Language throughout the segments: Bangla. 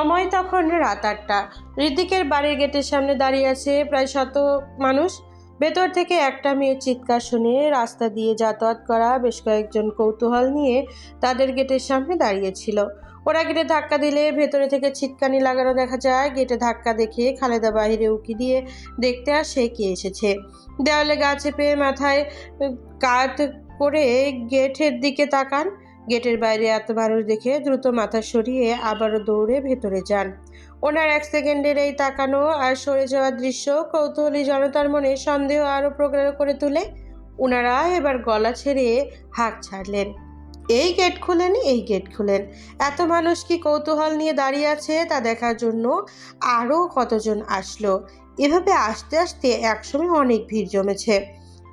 সময় তখন রাত 8টা। ঋদ্ধিকের বাড়ির গেটের সামনে দাঁড়িয়ে আছে প্রায় 100 মানুষ। ভেতর থেকে একটা মেয়ের চিৎকার শুনে রাস্তা দিয়ে যাতায়াত করা বেশ কয়েকজন কৌতূহল নিয়ে তাদের গেটের সামনে দাঁড়িয়েছিল। ওরা গেটে ধাক্কা দিলে ভেতরে থেকে ছিটকানি লাগানো দেখা যায়। গেটে ধাক্কা দেখে খালেদা বাহিরে উকি দিয়ে দেখতে আসে কে এসেছে। দেওয়ালে গা চেপে মাথায় কাত করে গেটের দিকে তাকান। গেটের বাইরে এত মানুষ দেখে দ্রুত মাথা সরিয়ে আবারও দৌড়ে ভেতরে যান। ওনার 1 সেকেন্ডের এই তাকানো আর সরে যাওয়ার দৃশ্য কৌতূহলী জনতার মনে সন্দেহ আরও প্রগাঢ় করে তোলে। ওনারা এবার গলা ছেড়ে হাঁক ছাড়লেন, এই গেট খুলেন, এই গেট খুলেন। এত মানুষ কি কৌতূহল নিয়ে দাঁড়িয়ে আছে তা দেখার জন্য আরও কতজন আসলো। এভাবে আস্তে আস্তে একসময় অনেক ভিড় জমেছে।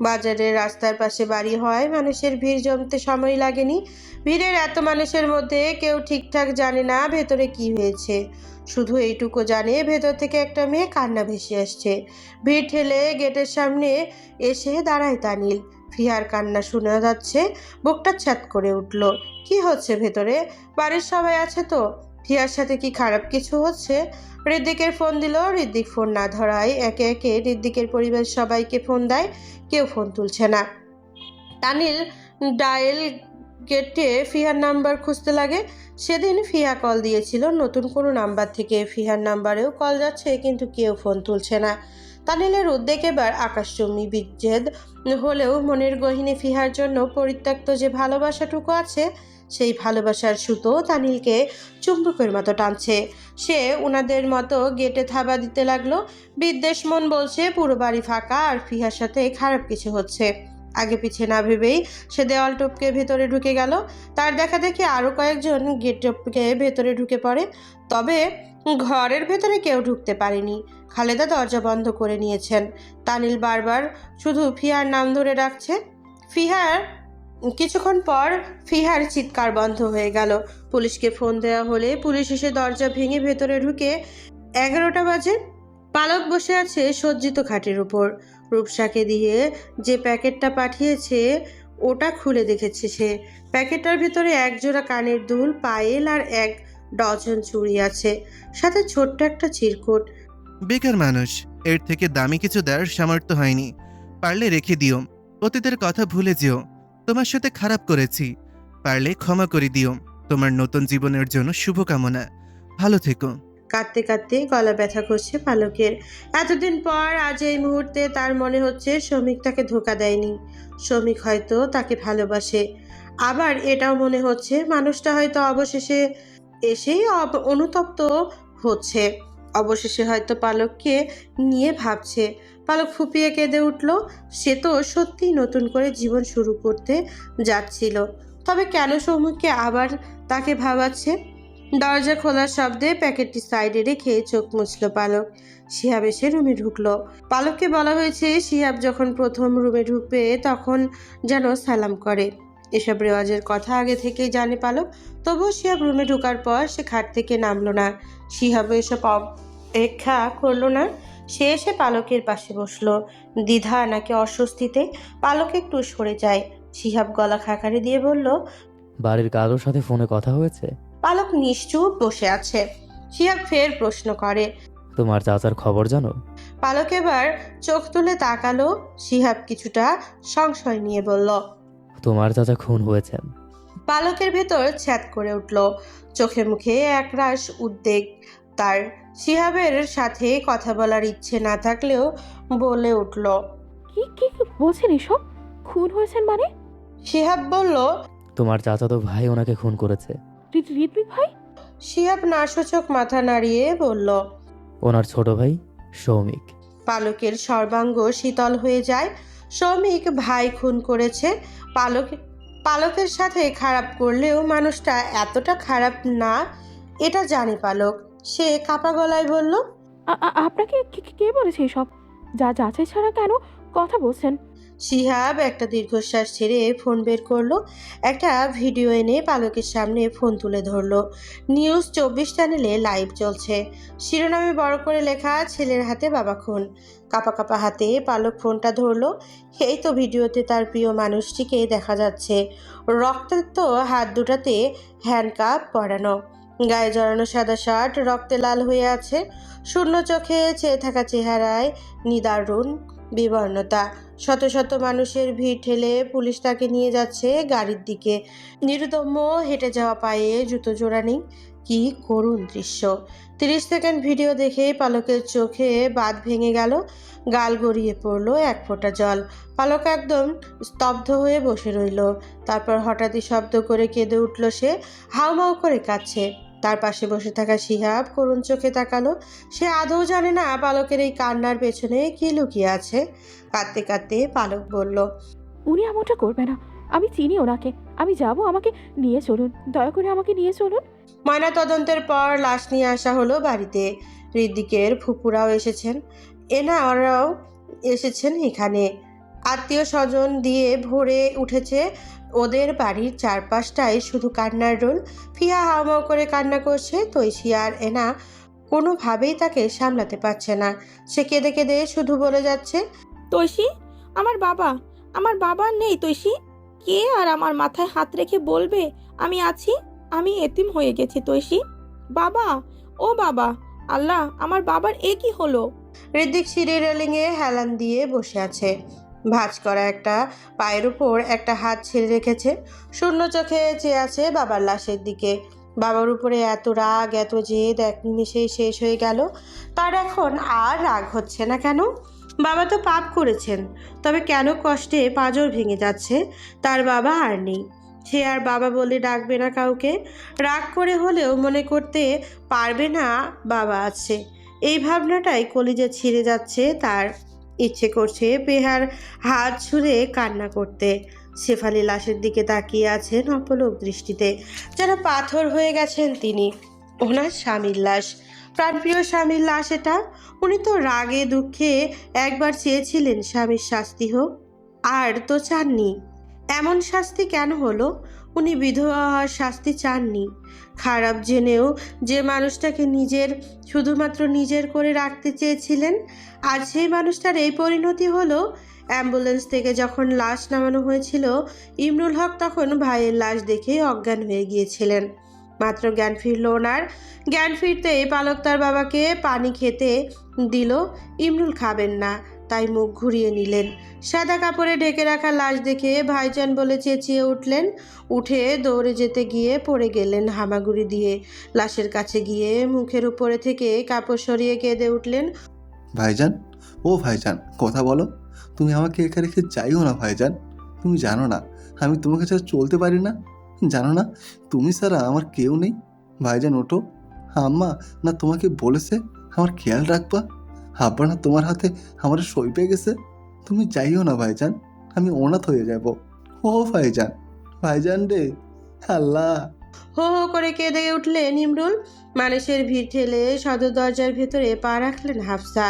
বাজারের রাস্তার পাশে বাড়ি হয় মানুষের ভিড় জমতে সময় লাগেনি। ভিড়ের এত মানুষের মধ্যে কেউ ঠিকঠাক জানে না ভেতরে কি হয়েছে। শুধু এইটুকু জানে ভেতর থেকে একটা মেয়ে কান্না ভেসে আসছে। ভিড় ঠেলে গেটের সামনে এসে দাঁড়ায় তানিল। ফিহার কান্না শোনা যাচ্ছে। বুকটা ছ্যাত করে উঠল। কি হচ্ছে ভেতরে? বাড়ির সবাই আছে তো? ফিহার সাথে কি খারাপ কিছু হচ্ছে? ঋদ্ধিকের ফোন দিল। ঋদ্ধিক ফোন না ধরায় একে একে ঋদ্ধিকের পরিবার সবাইকে ফোন দেয়। কেউ ফোন তুলছে না। তানিল ডায়াল গেটে ফিহার নাম্বার খুঁজতে লাগে। সেদিন ফিহা কল দিয়েছিল নতুন কোনো নাম্বার থেকে। ফিহার নাম্বারেও কল যাচ্ছে কিন্তু কেউ ফোন তুলছে না। তানিলের উদ্বেগ এবার আকাশচুম্বী বিচ্ছেদ হলেও মনের গহীনে ফিহার জন্য পরিত্যক্ত যে ভালোবাসাটুকু আছে সেই ভালোবাসার সুতো তানিলকে চুম্বকের মতো টানছে। সে উনাদের মতো গেটে থাবা দিতে লাগলো। বিদ্বেষ মন বলছে পুরো বাড়ি ফাঁকা আর ফিহার সাথে খারাপ কিছু হচ্ছে। আগে পিছে না ভেবেই সে দেওয়াল টপকে ভেতরে ঢুকে গেল। তার দেখা দেখি আরও কয়েকজন গেট টপকে ভেতরে ঢুকে পড়ে। তবে ঘরের ভেতরে কেউ ঢুকতে পারেনি। খালেদা দরজা বন্ধ করে নিয়েছেন। তানিল বারবার শুধু ফিহার নাম ধরে ডাকছে। কিছুক্ষণ পর ফিহার চিৎকার বন্ধ হয়ে গেল। পুলিশকে ফোন দেওয়া হলে পুলিশ এসে দরজা ভেঙে ভেতরে ঢুকে। 11টা বাজে। পালক বসে আছে সজ্জিত খাটের উপর। রূপসাকে দিয়ে যে প্যাকেটটা পাঠিয়েছে ওটা খুলে দেখেছে সে। প্যাকেটটার ভিতরে 1 জোড়া কানের দুল, পায়েল আর 1 ডজন চুড়ি আছে, সাথে ছোট্ট একটা চিরকুট। বেকার মানুষ, এর থেকে দামি কিছু দেওয়ার সামর্থ্য হয়নি। পারলে রেখে দিও। অতীতের কথা ভুলে যেও। তোমার সাথে খারাপ করেছি, পারলে ক্ষমা করে দিও। তোমার নতুন জীবনের জন্য শুভকামনা। ভালো থেকো। কাঁদতে কাঁদতে গলা ব্যথা করছে পালকের। এতদিন পর আজ এই মুহূর্তে তার মনে হচ্ছে শ্রমিক তাকে ধোঁকা দেয়নি। শ্রমিক হয়তো তাকে ভালোবাসে। আবার এটাও মনে হচ্ছে মানুষটা হয়তো অবশেষে এসেই অনুতপ্ত হচ্ছে। অবশেষে হয়তো পালককে নিয়ে ভাবছে। পালক ফুপিয়ে কেঁদে উঠল। সে তো সত্যিই নতুন করে জীবন শুরু করতে যাচ্ছিল। তবে কেন সৌমিককে আবার তাকে ভাবাচ্ছে? দরজা খোলার শব্দে প্যাকেটটি সাইডে রেখে চোখ মুছল পালক। শিহাব এসে রুমে ঢুকলো। পালককে বলা হয়েছে শিহাব যখন প্রথম রুমে ঢুকবে তখন যেন সালাম করে। এসব রেওয়াজের কথা আগে থেকেই জানে পালক। তবুও শিহাব রুমে ঢোকার পর সে খাট থেকে নামলো না। শিহাব এসব অপেক্ষা করলো না। সে এসে পালকের পাশে বসলো। দ্বিধা নাকি অস্বস্তিতে পালক একটু সরে যায়। শিহাব গলা খাকারি দিয়ে বলল, বাড়ির কারোর সাথে ফোনে কথা হয়েছে? পালক নিশ্চুপ বসে আছে। শিহাব ফের প্রশ্ন করে, তোমার চাচার খবর জানো? পালক এবার চোখ তুলে তাকালো। শিহাব কিছুটা সংশয় নিয়ে বলল, তোমার চাচা খুন হয়েছেন। পালকের ভেতর ছ্যাদ করে উঠল। চোখে মুখে একরাশ উদ্বেগ তার। শিহাবের সাথে কথা বলার ইচ্ছে না থাকলেও বলে উঠল, কি কি কি বলছেন এসব? খুন হয়েছেন মানে? শিহাব বলল, তোমার চাচাতো ভাই ওনাকে খুন করেছে। ঋত্বিক ভাই? শিহাব নাসূচক মাথা নাড়িয়ে বলল। ওনার ছোট ভাই সৌমিক। পালকের সর্বাঙ্গ শীতল হয়ে যায়। সৌমিক ভাই খুন করেছে। পালকের সাথে খারাপ করলেও মানুষটা এতটা খারাপ না এটা জানে পালক। সে কাপা গলায় বলল, আপনাকে কে বলেছে এসব? যাচাই ছাড়া কেন কথা বলছেন? শিহাব একটা দীর্ঘশ্বাস ছেড়ে ফোন বের করলো। একটা ভিডিও এনে পালকের সামনে ফোন তুলে ধরলো। নিউজ 24 চ্যানেলে লাইভ চলছে। শিরোনামে বড় করে লেখা, ছেলের হাতে বাবা খুন। কাপা কাপা হাতে পালক ফোনটা ধরলো। এই তো ভিডিওতে তার প্রিয় মানুষটিকে দেখা যাচ্ছে। রক্তাক্ত হাত দুটাতে হ্যান্ডকাপ পরানো। গায়ে জড়ানো সাদা শার্ট রক্তে লাল হয়ে আছে, শূন্য চোখে চেয়ে থাকা চেহারায় নিদারুণ বিবর্ণতা। শত শত মানুষের ভিড় ঠেলে পুলিশ তাকে নিয়ে যাচ্ছে গাড়ির দিকে। নিরুদম্য হেঁটে যাওয়া পায়ে জুতো জোড়া নেই। কি করুণ দৃশ্য! 30 সেকেন্ড ভিডিও দেখে পালকের চোখে বাঁধ ভেঙে গেল, গাল গড়িয়ে পড়ল এক ফোঁটা জল। পালক একদম স্তব্ধ হয়ে বসে রইল। তারপর হঠাৎই শব্দ করে কেঁদে উঠল সে, হাউমাউ করে কাঁদছে। তার পাশে বসে থাকা শিহাব করুণ চোখে তাকালো। সে আদৌ জানে না পালকের এই কান্নার পেছনে কি লুকিয়ে আছে। কাঁদতে কাঁদতে পালক বলল, উনি এমনটা করবে না, আমি চিনি ওনাকে। আমি যাব, আমাকে নিয়ে চলুন, দয়া করে আমাকে নিয়ে চলুন। ময়না তদন্তের পর লাশ নিয়ে আসা হলো বাড়িতে। ঋদ্দিকের ফুপুরাও এসেছেন, ওরাও এসেছেন এখানে। আত্মীয় স্বজন দিয়ে ভরে উঠেছে ওদের বাড়ির চারপাশটায়, শুধু কান্নার রোল। ফিয়া হাওমাও করে কান্না করছে। তৈশি আর এনা কোনোভাবেই তাকে সামলাতে পারছে না। সে কেঁদে কেঁদে শুধু বলে যাচ্ছে, তৈশি, আমার বাবা নেই তৈশি। কে আর আমার মাথায় হাত রেখে বলবে আমি আছি? আমি এতিম হয়ে গেছি তৈশি। বাবা, ও বাবা, আল্লাহ, আমার বাবার এ কি হলো? ঋদ্দিক সিঁড়ি রেলিংয়ে হেলান দিয়ে বসে আছে। ভাঁজ করা একটা পায়ের উপর একটা হাত ছেড়ে রেখেছে। শূন্য চোখে চেয়ে আছে বাবার লাশের দিকে। বাবার উপরে এত রাগ, এত জেদ এক নিমেষেই শেষ হয়ে গেল। তার এখন আর রাগ হচ্ছে না কেন? বাবা তো পাপ করেছেন, তবে কেন কষ্টে পাঁজর ভেঙে যাচ্ছে? তার বাবা আর নেই, সে আর বাবা বলে ডাকবে না কাউকে। রাগ করে হলেও মনে করতে পারবে না বাবা আছে। এই ভাবনাটাই কলিজা ছিঁড়ে যাচ্ছে তার। ইচ্ছে করছে বেহার হাত ছুঁড়ে কান্না করতে। শেফালি লাশের দিকে তাকিয়ে আছেন অপলক দৃষ্টিতে, যেন পাথর হয়ে গেছেন তিনি। ওনার স্বামীর লাশ, প্রাণপ্রিয় স্বামীর লাশ এটা। উনি তো রাগে দুঃখে একবার চেয়েছিলেন স্বামীর শাস্তি হোক, আর তো চাননি। এমন শাস্তি কেন হলো? উনি বিধবা হওয়ার শাস্তি চাননি। খারাপ জেনেও যে মানুষটাকে শুধুমাত্র নিজের করে রাখতে চেয়েছিলেন, আর সেই মানুষটার এই পরিণতি হলো। অ্যাম্বুলেন্স থেকে যখন লাশ নামানো হয়েছিল, ইমরুল হক তখন ভাইয়ের লাশ দেখে অজ্ঞান হয়ে গিয়েছিলেন। মাত্র জ্ঞান ফিরল ওনার। জ্ঞান ফিরতেই পালক তার বাবাকে পানি খেতে দিল। ইমরুল খাবেন না, তাই মুখ ঘুরিয়ে নিলেন। সাদা কাপড়ে ঢেকে রাখা লাশ দেখে ভাইজান বলে চেঁচিয়ে উঠলেন। উঠে দৌড়ে যেতে গিয়ে পড়ে গেলেন হামাগুড়ি দিয়ে। লাশের কাছে গিয়ে মুখের উপরে থেকে কাপড় সরিয়ে কেঁদে উঠলেন, ভাইজান, ও ভাইজান, কথা বলো। তুমি আমাকে একা রেখে যাইও না ভাইজান। তুমি জানো না আমি তোমাকে ছাড়া চলতে পারি না? জানো না তুমি ছাড়া আমার কেউ নেই? ভাইজান ওঠো। আম্মা না তোমাকে বলেছে আমার খেয়াল রাখবা? আব্বা না তোমার হাতে আমার সই পেয়ে গেছে? তুমি যাইও না ভাইজান, আমি অনাথ হয়ে যাব। ও ভাইজান, ভাইজান রে, আল্লাহ। হো হো করে কেঁদে উঠলেন ইমরুল। মানুষের ভিড় ঠেলে সদর দরজার ভেতরে পা রাখলেন হাফসা।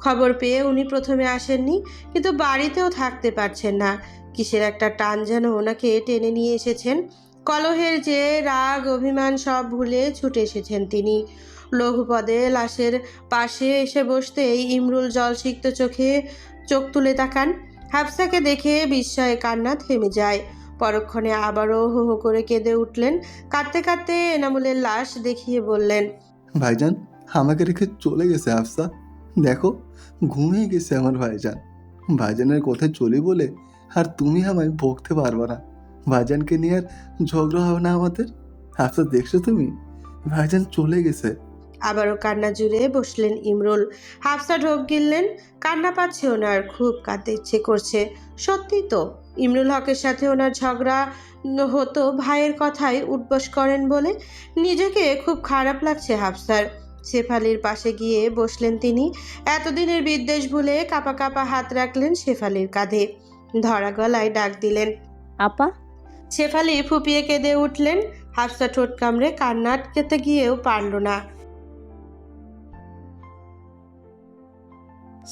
খবর পেয়ে উনি প্রথমে আসেননি, কিন্তু বাড়িতেও থাকতে পারছেন না। কিসের একটা টান যেন ওনাকে টেনে নিয়ে এসেছেন। কলহের যে রাগ অভিমান সব ভুলে ছুটে এসেছেন তিনি। লঘুপদে লাশের পাশে এসে বসতেই ইমরুল জলসিক্ত চোখে চোখ তুলে তাকান। হাফসাকে দেখে বিস্ময়ে কান্না থেমে যায়। পরক্ষণে আবারও হো হো করে কেঁদে উঠলেন। কাঁদতে কাঁদতে এনামুলের লাশ দেখিয়ে বললেন, ভাইজান আমাকে রেখে চলে গেছে হাফসা। দেখো ঘুমিয়ে গেছে আমার ভাইজান। ভাইজানের কোথায় চলি বলে আর তুমি আমায় বকতে পারবে না। ভাইজানকে নিয়ে আর ঝগড়া হবে না আমাদের। হাফসা দেখছো তুমি, ভাইজান চলে গেছে। আবারও কান্না জুড়ে বসলেন ইমরুল। হাফসা ঢোক গিললেন। কান্না পাচ্ছে ওনার, খুব কাঁদতে ইচ্ছে করছে। সত্যি তো, ইমরুল হকের সাথে ওনার ঝগড়া হতো ভাইয়ের কথায় উঠবস করেন বলে। নিজেকে খুব খারাপ লাগছে হাফসার। শেফালির পাশে গিয়ে বসলেন তিনি। এতদিনের বিদ্বেষ ভুলে কাপা কাপা হাত রাখলেন শেফালির কাঁধে। ধরা গলায় ডাক দিলেন, আপা। শেফালি ফুপিয়ে কেঁদে উঠলেন। হাফসা ঠোঁট কামড়ে কান্না আটকাতে গিয়েও পারল না।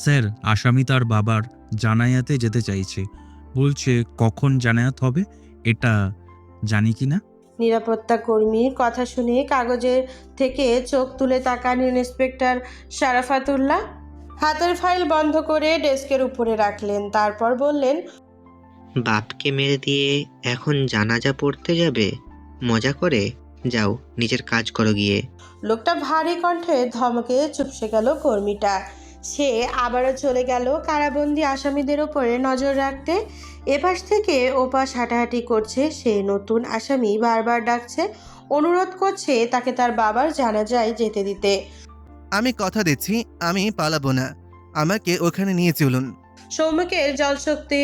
স্যার, আসামি তার বাবার জানায়াতে যেতে চাইছে। বলছে কখন জানায়াত হবে এটা জানি কি না। নিরাপত্তা কর্মীর কথা শুনে কাগজের থেকে চোখ তুলে তাকান ইন্সপেক্টর শারাফাতুল্লাহ। হাতের ফাইল বন্ধ করে ডেস্কের উপরে রাখলেন। তারপর বললেন, বাপকে মেরে দিয়ে এখন জানাজা পড়তে যাবে? মজা করে? যাও নিজের কাজ করো গিয়ে। লোকটা ভারী কণ্ঠে ধমকে চুপসে গেল কর্মীটা। সে আবারও চলে গেল কারাবন্দি আসামিদের ওপরে নজর রাখতে। এপাশ থেকে ওপাশ হাঁটাহাঁটি করছে সে। নতুন আসামি বারবার ডাকছে, অনুরোধ করছে তাকে তার বাবার জানাজায় যেতে দিতে। আমি কথা দিচ্ছি, আমি পালাবো না। আমাকে ওখানে নিয়ে চলুন। সৌমিকের জলশক্তি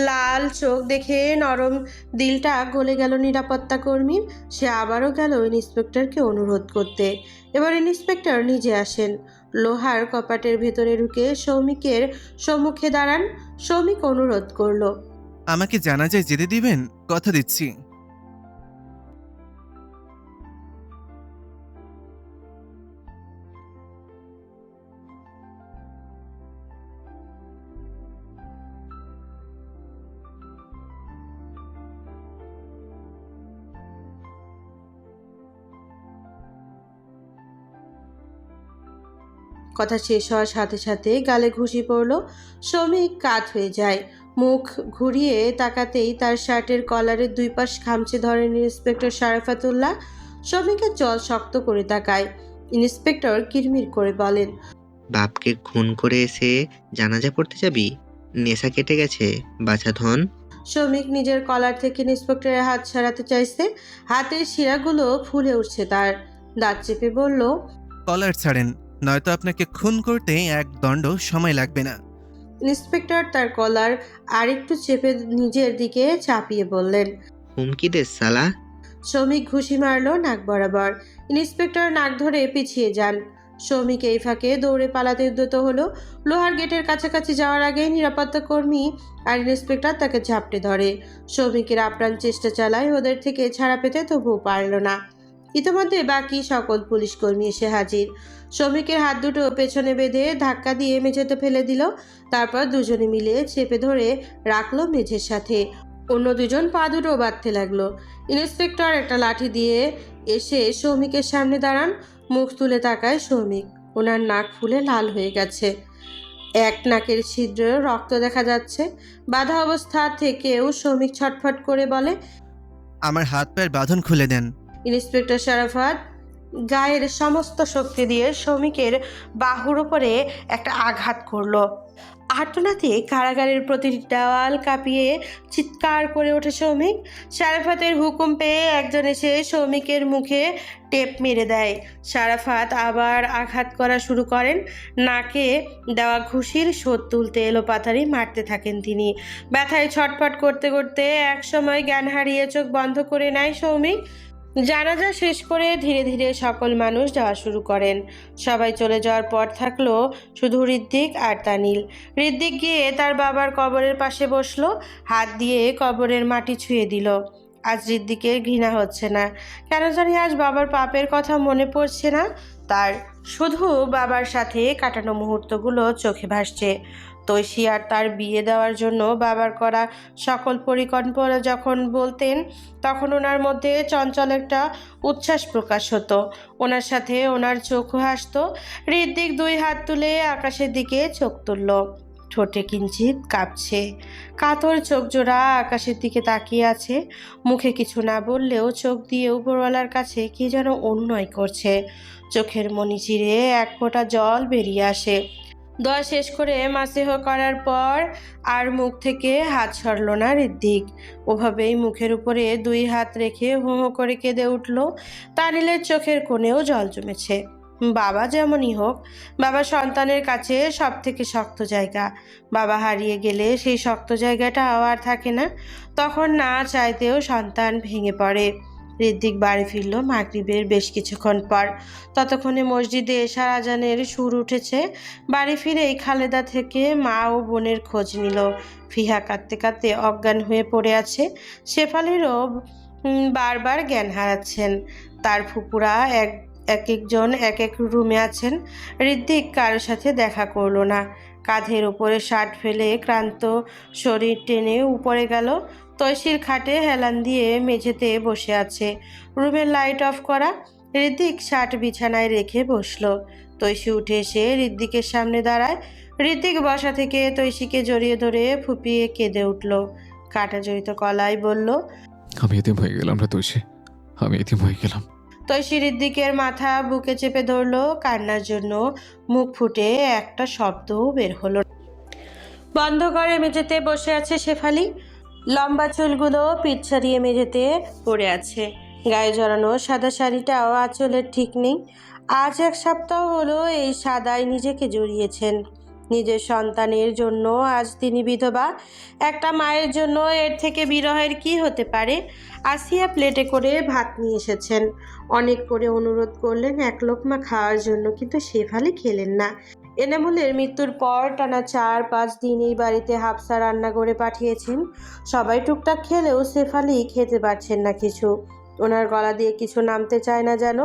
লাল চোখ দেখে নরম দিলটা গলে গেল নিরাপত্তা কর্মীর। সে আবারও গেল ইন্সপেক্টরকে অনুরোধ করতে। এবার ইন্সপেক্টর নিজে আসেন, লোহার কপাটের ভেতরে ঢুকে সৌমিকের সম্মুখে দাঁড়ান। সৌমিক অনুরোধ করলো, আমাকে জানাজায় যেতে দিবেন? কথা দিচ্ছি। কথা শেষ হওয়ার সাথে সাথে গালে ঘুষি পড়ল। শ্রমিক কাত হয়ে যায়। মুখ ঘুরিয়ে তাকাতেই তার শার্টের কলারের দুই পাশ খামচে ধরেন ইন্সপেক্টর শারাফাতুল্লাহ। শ্রমিকের জল শক্ত করে তাকায়। ইন্সপেক্টর কিরমির করে বলেন, বাপকে খুন করে এসে জানাজা পড়তে যাবি? নেশা কেটে গেছে বাছা ধন। শ্রমিক নিজের কলার থেকে ইন্সপেক্টরের হাত সরাতে চাইছে। হাতের শিরাগুলো ফুলে উঠছে তার। দাঁত চেপে বলল, কলার ছাড়েন, নয়তো আপনাকে খুন করতে এক দণ্ড সময় লাগবে না। ইন্সপেক্টর তার কলার আরেকটু চেপে নিজের দিকে চাপিয়ে বললেন। হুমকি দে সালা। শ্রমিক ঘুষি মারল নাক বরাবর। ইন্সপেক্টর নাক ধরে পিছিয়ে যান। শ্রমিক এই ফাঁকে দৌড়ে পালাতে উদ্যত হলো। লোহার গেটের কাছাকাছি যাওয়ার আগেই নিরাপত্তা কর্মী আর ইন্সপেক্টর তাকে ঝাপটে ধরে। শ্রমিকের আপ্রাণ চেষ্টা চালায় ওদের থেকে ছাড়া পেতে, তবুও পারল না। ইতিমধ্যে বাকি সকল পুলিশ কর্মী এসে হাজির। শ্রমিকের হাত দুটো পেছনে বেঁধে ধাক্কা দিয়ে মেঝেতে ফেলে দিল। তারপর দুজনে মিলে চেপে ধরে রাখলো মেঝের সাথে। অন্য দুজন পা দুটো বাঁধতে লাগলো। ইন্সপেক্টর একটা লাঠি দিয়ে এসে সৌমিকের সামনে দাঁড়ান। মুখ তুলে তাকায় সৌমিক। ওনার নাক ফুলে লাল হয়ে গেছে। এক নাকের ছিদ্রে রক্ত দেখা যাচ্ছে। বাধা অবস্থা থেকেও সৌমিক ছটফট করে বলে, আমার হাত পায়ের বাঁধন খুলে দেন। ইন্সপেক্টর শারাফাত গায়ের সমস্ত শক্তি দিয়ে সৌমিকের বাহুর উপরে একটা আঘাত করলো। আর্তনাদে কারাগারের প্রতিটি দেওয়াল কাঁপিয়ে চিৎকার করে ওঠে সৌমিক। শারাফাতের হুকুম পেয়ে একজন এসে সৌমিকের মুখে টেপ মেরে দেয়। শারাফাত আবার আঘাত করা শুরু করেন। নাকে দেওয়া ঘুষির শোধ তুলতে এলোপাথারি মারতে থাকেন তিনি। ব্যথায় ছটফট করতে করতে একসময় জ্ঞান হারিয়ে চোখ বন্ধ করে নেয় সৌমিক। জানাজা শেষ করে ধীরে ধীরে সকল মানুষ যাওয়া শুরু করেন। সবাই চলে যাওয়ার পর থাকলো শুধু ঋদ্দিক আর তানিল। ঋদ্দিক গিয়ে তার বাবার কবরের পাশে বসলো, হাত দিয়ে কবরের মাটি ছুঁয়ে দিল। আজ ঋদ্দিকের ঘৃণা হচ্ছে না। কেন জানি আজ বাবার পাপের কথা মনে পড়ছে না তার। শুধু বাবার সাথে কাটানো মুহূর্তগুলো চোখে ভাসছে। তৈশী আর তার বিয়ে দেওয়ার জন্য বাবার করা সকল পরিকল্পনা যখন বলতেন, তখন ওনার মধ্যে চঞ্চল একটা উচ্ছ্বাস প্রকাশ হতো। ওনার সাথে ওনার চোখও হাসতো। ঋদ্দিক দুই হাত তুলে আকাশের দিকে চোখ তুলল। ঠোঁটে কিঞ্চিত কাঁপছে। কাতর চোখ জোড়া আকাশের দিকে তাকিয়ে আছে। মুখে কিছু না বললেও চোখ দিয়ে উপরওয়ালার কাছে কি যেন অনুনয় করছে। চোখের মনি চিরে এক ফোঁটা জল বেরিয়ে আসে। দোয়া শেষ করে মাসেহ করার পর আর মুখ থেকে হাত সরল না ঋদ্দিক। ওভাবেই মুখের উপরে দুই হাত রেখে হো হো করে কেঁদে উঠল। তানিলের চোখের কোণেও জল জমেছে। বাবা যেমনই হোক, বাবা সন্তানের কাছে সব থেকে শক্ত জায়গা। বাবা হারিয়ে গেলে সেই শক্ত জায়গাটা আর থাকে না। তখন না চাইতেও সন্তান ভেঙে পড়ে। ঋদ্দিক বাড়ি ফিরল মাগরিবের বেশ কিছুক্ষণ পর। ততক্ষণে মসজিদে এশার আজানের সুর উঠেছে। বাড়ি ফিরেই খালেদা থেকে মা ও বোনের খোঁজ নিল। ফিহা কাঁদতে কাঁদতে অজ্ঞান হয়ে পড়ে আছে। শেফালিরও বারবার জ্ঞান হারাচ্ছেন। তার ফুপুরা এক একজন এক এক রুমে আছেন। ঋদ্দিক কারোর সাথে দেখা করলো না। কাঁধের ওপরে শার্ট ফেলে ক্লান্ত শরীর টেনে উপরে গেল। তৈশির খাটে হেলান দিয়ে মেঝেতে বসে আছে। রুমের লাইট অফ করা। ঋদ্দিক শার্ট বিছানায় রেখে বসলো। তৈশি উঠে এসে ঋদ্দিকের সামনে দাঁড়ায়। ঋদ্দিক বসা থেকে তৈশিকে জড়িয়ে ধরে ফুপিয়ে কেঁদে উঠল। কাটা জড়িত গলায় বলল, আমি এতিম হয়ে গেলাম রে তৈশি। আমি এতিম হয়ে গেলাম। তৈশি ঋদ্দিকের মাথা বুকে চেপে ধরলো। কান্নার জন্য মুখ ফুটে একটা শব্দও বের হলো না। বন্ধ ঘরে মেঝেতে বসে আছে শেফালি। লম্বা চুলগুলো পিঠ ছাড়িয়ে মেঝেতে পড়ে আছে। গায়ে জড়ানো সাদা শাড়িটাও আঁচলের ঠিক নেই। আজ 1 সপ্তাহ হলো এই সাদায় নিজেকে জড়িয়েছেন। নিজের সন্তানের জন্য আজ তিনি বিধবা। একটা মায়ের জন্য এর থেকে বিরহের কি হতে পারে? আসিয়া প্লেটে করে ভাত নিয়ে এসেছেন। অনেক করে অনুরোধ করলেন 1 লোকমা খাওয়ার জন্য, কিন্তু শেফালি খেলেন না। এনামুলের মৃত্যুর পর টানা 4-5 দিন এই বাড়িতে হাফসা রান্না করে পাঠিয়েছেন। সবাই টুকটাক খেলেও শেফালি খেতে পারছেন না কিছু। ওনার গলা দিয়ে কিছু নামতে চায় না যেন।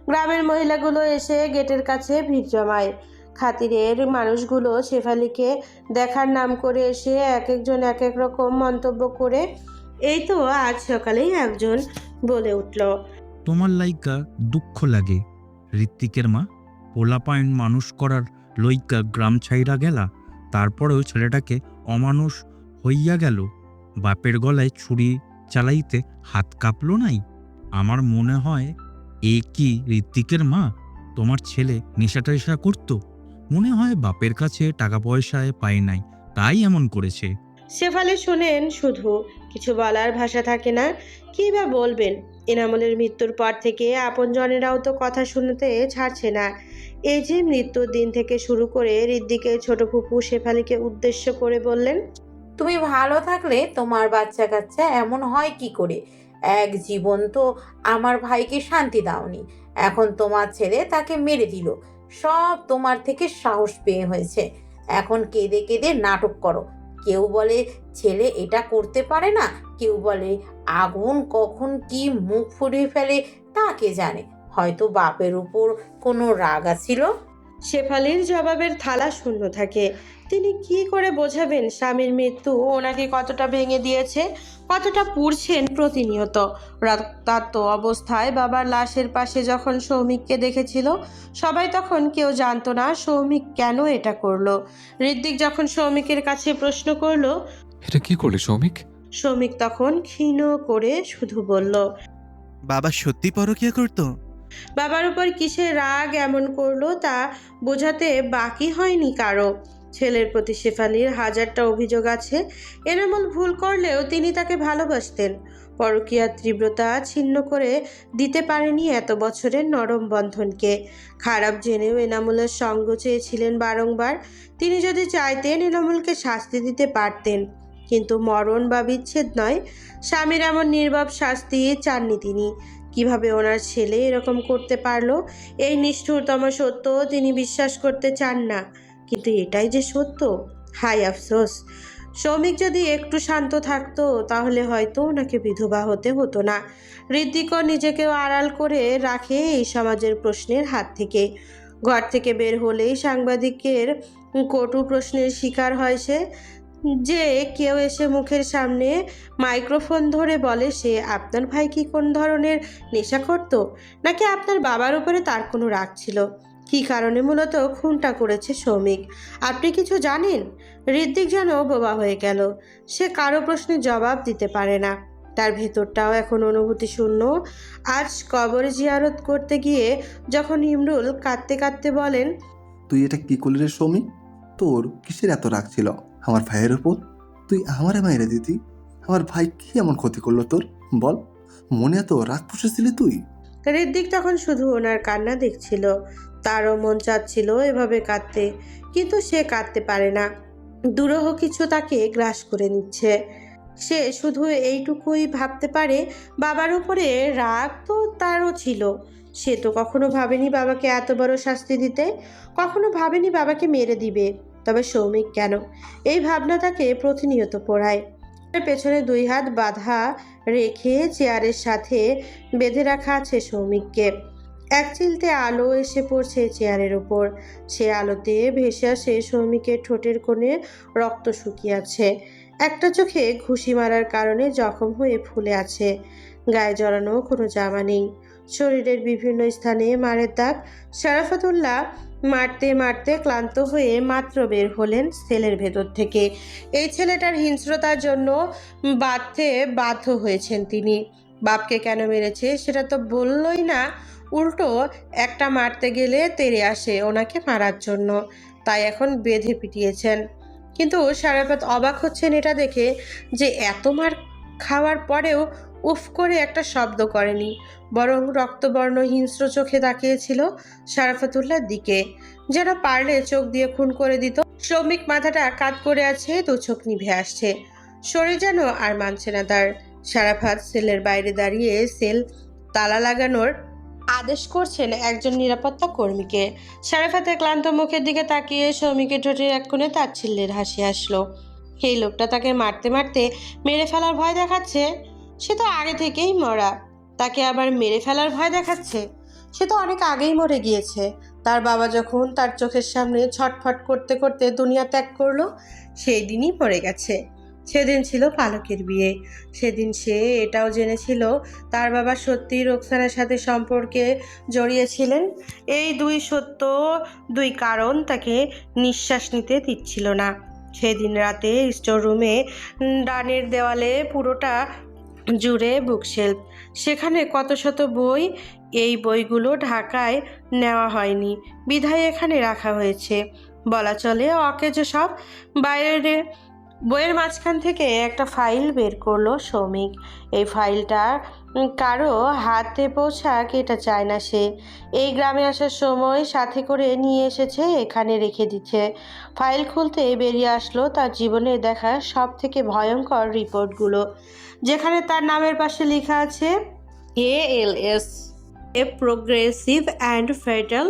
গ্রামের মহিলাগুলো এসে গেটের কাছে ভিড় জমায়। খাতিরের মানুষগুলো শেফালিকে দেখার নাম করে এসে এক একজন এক এক রকম মন্তব্য করে। এই তো আজ সকালেই একজন বলে উঠল, তোমার লাইকা দুঃখ লাগে ঋত্বিকের মা, পোলাপাইন মানুষ করার লইকা গ্রাম ছাইরা গেলা, তারপরেও ছেলেটাকে অমানুষ হইয়া গেল। বাপের গলায় ছুরি চালাইতে হাত কাঁপলো নাই? আমার মনে হয় এ কি ঋত্বিকের মা? তোমার ছেলে নেশা টেশা করতো, মনে হয় বাপের কাছে টাকা পয়সায় পায় নাই, তাই এমন করেছে। শেফালি শোনেন শুধু, কিছু বলার ভাষা থাকে না। কী বা বলবেন? এনামুলের মৃত্যুর পর থেকে আপনজনেরাও তো কথা শুনতে ছাড়ছে না। এই যে মৃত্যুর দিন থেকে শুরু করে ঋদ্দিকের ছোট ফুপু শেফালিকে উদ্দেশ্য করে বললেন, তুমি ভালো থাকলে তোমার বাচ্চা কাচ্চা এমন হয় কি করে? এক জীবন তো আমার ভাইকে শান্তি দাওনি, এখন তোমার ছেলে তাকে মেরে দিল। সব তোমার থেকে সাহস পেয়ে হয়েছে। এখন কেঁদে কেঁদে নাটক করো। কেউ বলে ছেলে এটা করতে পারে না, কেউ বলে আগুন কখন কি মুখ ফুরিয়ে ফেলে তা কে জানে। হয়তো বাপের উপর কোনো রাগ ছিল। শেফালির জবাবের থালা শূন্য থাকে। তিনি কি করে বোঝাবেন স্বামীর মৃত্যু ওনাকে কতটা ভেঙে দিয়েছে, কতটা পুড়ছেন প্রতিনিয়ত। রক্তাক্ত অবস্থায় বাবার লাশের পাশে যখন সৌমিককে দেখেছিল, সবাই তখন কেউ জানতো না সৌমিক কেন এটা করলো। ঋদ্দিক যখন সৌমিকের কাছে প্রশ্ন করলো, এটা কি করলে সৌমিক? সৌমিক তখন ক্ষীণ করে শুধু বলল, বাবা সত্যি পরকীয়া করতো? বাবার উপর কিসের রাগ এমন করলো তা বোঝাতে বাকি হয়নি কারো। ছেলের প্রতি শেফালির 1000টা অভিযোগ আছে। এনামুল ভুল করলেও তিনি তাকে ভালোবাসতেন। পরকীয়ার তীব্রতা ছিন্ন করে দিতে পারেনি এত বছরের নরম বন্ধনকে। খারাপ জেনেও এনামুলের সঙ্গ চেয়েছিলেন বারংবার। তিনি যদি চাইতেন এনামুলকে শাস্তি দিতে পারতেন, কিন্তু মরণ বা বিচ্ছেদ নয়, স্বামীর এমন নির্বাক শাস্তি চাননি তিনি। কিভাবে ওনার ছেলে এরকম করতে পারলো, এই নিষ্ঠুরতম সত্য তিনি বিশ্বাস করতে চান না। কিন্তু এটাই যে সত্য। হায় আফসোস, সৌমিক যদি একটু শান্ত থাকতো তাহলে হয়তো ওনাকে বিধবা হতে হতো না। ঋদ্দিকও নিজেকেও আড়াল করে রাখে এই সমাজের প্রশ্নের হাত থেকে। ঘর থেকে বের হলেই সাংবাদিকের কটু প্রশ্নের শিকার হয় সে। যে কেউ এসে মুখের সামনে মাইক্রোফোন ধরে বলে সে আপনার ভাই কি কোন ধরনের নেশা করতো, নাকি আপনার বাবার উপরে তার কোনো রাগ ছিল, কী কারণে মূলত খুনটা করেছে সৌমিক, আপনি কিছু জানেন? ঋদ্দিক যেন বোবা হয়ে গেল। সে কারো প্রশ্নের জবাব দিতে পারে না। তার ভেতরটাও এখন অনুভূতি শূন্য। আজ কবর জিয়ারত করতে গিয়ে যখন ইমরুল কাঁদতে কাঁদতে বলেন, তুই এটা কি করলি রে সৌমিক? তোর কিসের এত রাগ ছিল আমার ভাইয়ের ওপর? তুই আমারে মাইরে দিতি। আমার ভাই কি এমন ক্ষতি করলো তোর? বল, মনে এত রাগ পুষেছিলি তুই? ঋদ্দিক তখন শুধু ওনার কান্না দেখছিল। তারও মন চাচ্ছিল এভাবে কাঁদতে, কিন্তু সে কাঁদতে পারে না। দুরূহ কিছু তাকে গ্রাস করে নিচ্ছে। সে শুধু এইটুকুই ভাবতে পারে, বাবার উপরে রাগ তো তারও ছিল। সে তো কখনো ভাবেনি বাবাকে এত বড় শাস্তি দিতে, কখনো ভাবেনি বাবাকে মেরে দিবে। তবে সৌমিক কেন? এই ভাবনা তাকে প্রতিনিয়ত পোড়ায়। পেছনে 2 হাত বাঁধা রেখে চেয়ারের সাথে বেঁধে রাখা আছে সৌমিককে। এক চিলতে আলো এসে পড়ছে চেয়ারের ওপর। সে আলোতে ভেসে আসে সৌমিকের ঠোঁটের কোণে রক্ত শুকিয়ে আছে। একটা চোখে ঘুষি মারার কারণে জখম হয়ে ফুলে আছে। গায়ে জড়ানো কোনো জামা নেই। শরীরের বিভিন্ন স্থানে মারের দাগ। শরাফতুল্লাহ মারতে মারতে ক্লান্ত হয়ে মাত্র বের হলেন সেলের ভেতর থেকে। এই ছেলেটার হিংস্রতার জন্য বাধ্য হয়েছেন তিনি। বাপকে কেন মেরেছে সেটা তো বললই না, উল্টো একটা মারতে গেলে তেড়ে আসে ওনাকে মারার জন্য, তাই এখন বেঁধে পিটিয়েছেন। কিন্তু সারাফাত অবাক হচ্ছেন এটা দেখে যে এত মার খাওয়ার পরেও উফ করে একটা শব্দ করেনি, বরং রক্তবর্ণ হিংস্র চোখে তাকিয়েছিল সারাফাতুল্লাহর দিকে, যেন পারলে চোখ দিয়ে খুন করে দিত। শ্রমিক মাথাটা কাত করে আছে, দু চোখ নিভে আসছে, শরীর যেন আর মানছে না তার। সারাফাত সেলের বাইরে দাঁড়িয়ে সেল তালা লাগানোর আদেশ করছেন একজন নিরাপত্তা কর্মীকে। সারাফাতের ক্লান্ত মুখের দিকে তাকিয়ে শ্রমিকের ঠোঁটের এক কোণে তাচ্ছিল্যের হাসি আসলো। এই লোকটা তাকে মারতে মারতে মেরে ফেলার ভয় দেখাচ্ছে। সে তো আগে থেকেই মরা, তাকে আবার মেরে ফেলার ভয় দেখাচ্ছে। সে তো অনেক আগেই মরে গিয়েছে। তার বাবা যখন তার চোখের সামনে ছটফট করতে করতে দুনিয়া ত্যাগ করলো, সেই দিনই মরে গেছে। সেদিন ছিল পালকের বিয়ে। সেদিন সে এটাও জেনেছিল তার বাবা সত্যি রোকসানার সাথে সম্পর্কে জড়িয়েছিলেন। এই দুই সত্য, দুই কারণ তাকে নিঃশ্বাস নিতে দিচ্ছিল না। সেদিন রাতে স্টোর রুমে ডানের দেওয়ালে পুরোটা জুড়ে বুকশেলফ, সেখানে কত শত বই। এই বইগুলো ঢাকায় নেওয়া হয়নি বিধায় এখানে রাখা হয়েছে, বলা চলে অকেজো সব। বাইরে বইয়ের মাঝখান থেকে একটা ফাইল বের করলো সৌমিক। এই ফাইলটা কারো হাতে পৌঁছাক এটা চায় না সে। এই গ্রামে আসার সময় সাথে করে নিয়ে এসেছে, এখানে রেখে দিচ্ছে। ফাইল খুলতে বেরিয়ে আসলো তার জীবনে দেখা সব থেকে ভয়ঙ্কর রিপোর্টগুলো, যেখানে তার নামের পাশে লেখা আছে ALS, a progressive and fatal